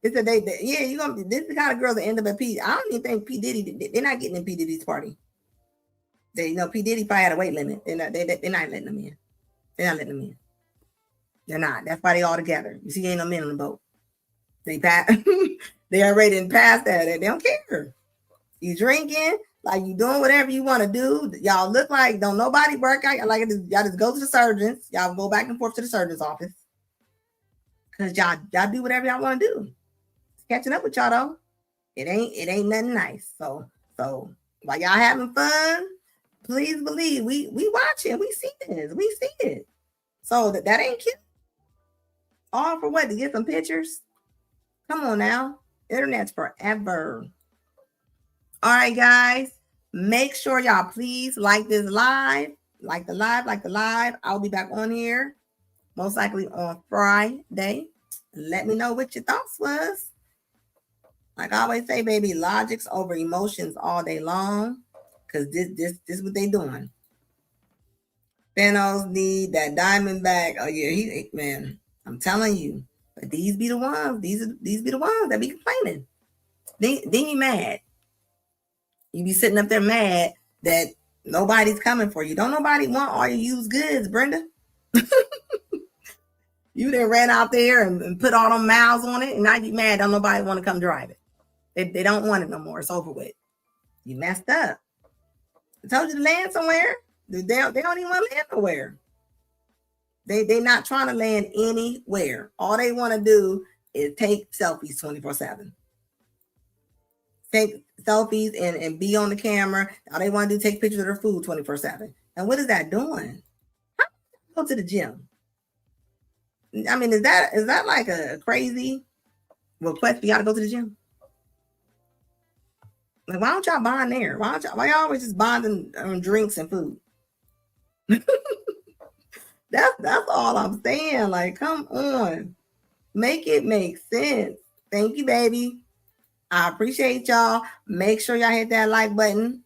A: They said you're gonna be, this is the kind of girls that end up at P. I don't even think P. Diddy, they're not getting in P. Diddy's party. P. Diddy probably had a weight limit. They're not letting them in. They're not letting them in. They're not. That's why they all together. You see, ain't no men on the boat. They already passed that. They don't care. You drinking, like you doing whatever you want to do. Y'all look like don't nobody work out. Y'all just go to the surgeons. Y'all go back and forth to the surgeon's office. Cause y'all do whatever y'all want to do. It's catching up with y'all though. It ain't nothing nice. So while y'all having fun, please believe we watching. We see this. We see it. So that ain't cute. All for what? To get some pictures? Come on now. Internet's forever. All right, guys. Make sure y'all please like this live. Like the live. I'll be back on here most likely on Friday. Let me know what your thoughts was. Like I always say, baby, logics over emotions all day long. Because this is what they doing. Thanos need that diamond back. Oh yeah, man. I'm telling you. But these be the ones. These be the ones that be complaining. Then you mad. You be sitting up there mad that nobody's coming for you. Don't nobody want all your used goods, Brenda. You done ran out there and put all them miles on it, and now you mad. Don't nobody want to come drive it. They don't want it no more. It's over with. You messed up. I told you to land somewhere. They don't even want to land nowhere. They not trying to land anywhere. All they want to do is take selfies 24/7. Take selfies and be on the camera. All they want to do is take pictures of their food 24/7. And what is that doing? How do you go to the gym? I mean, is that like a crazy request for y'all to go to the gym? Like, why don't y'all bond there? Why y'all always just bonding on drinks and food? That's all I'm saying. Like, come on. Make it make sense. Thank you, baby. I appreciate y'all. Make sure y'all hit that like button.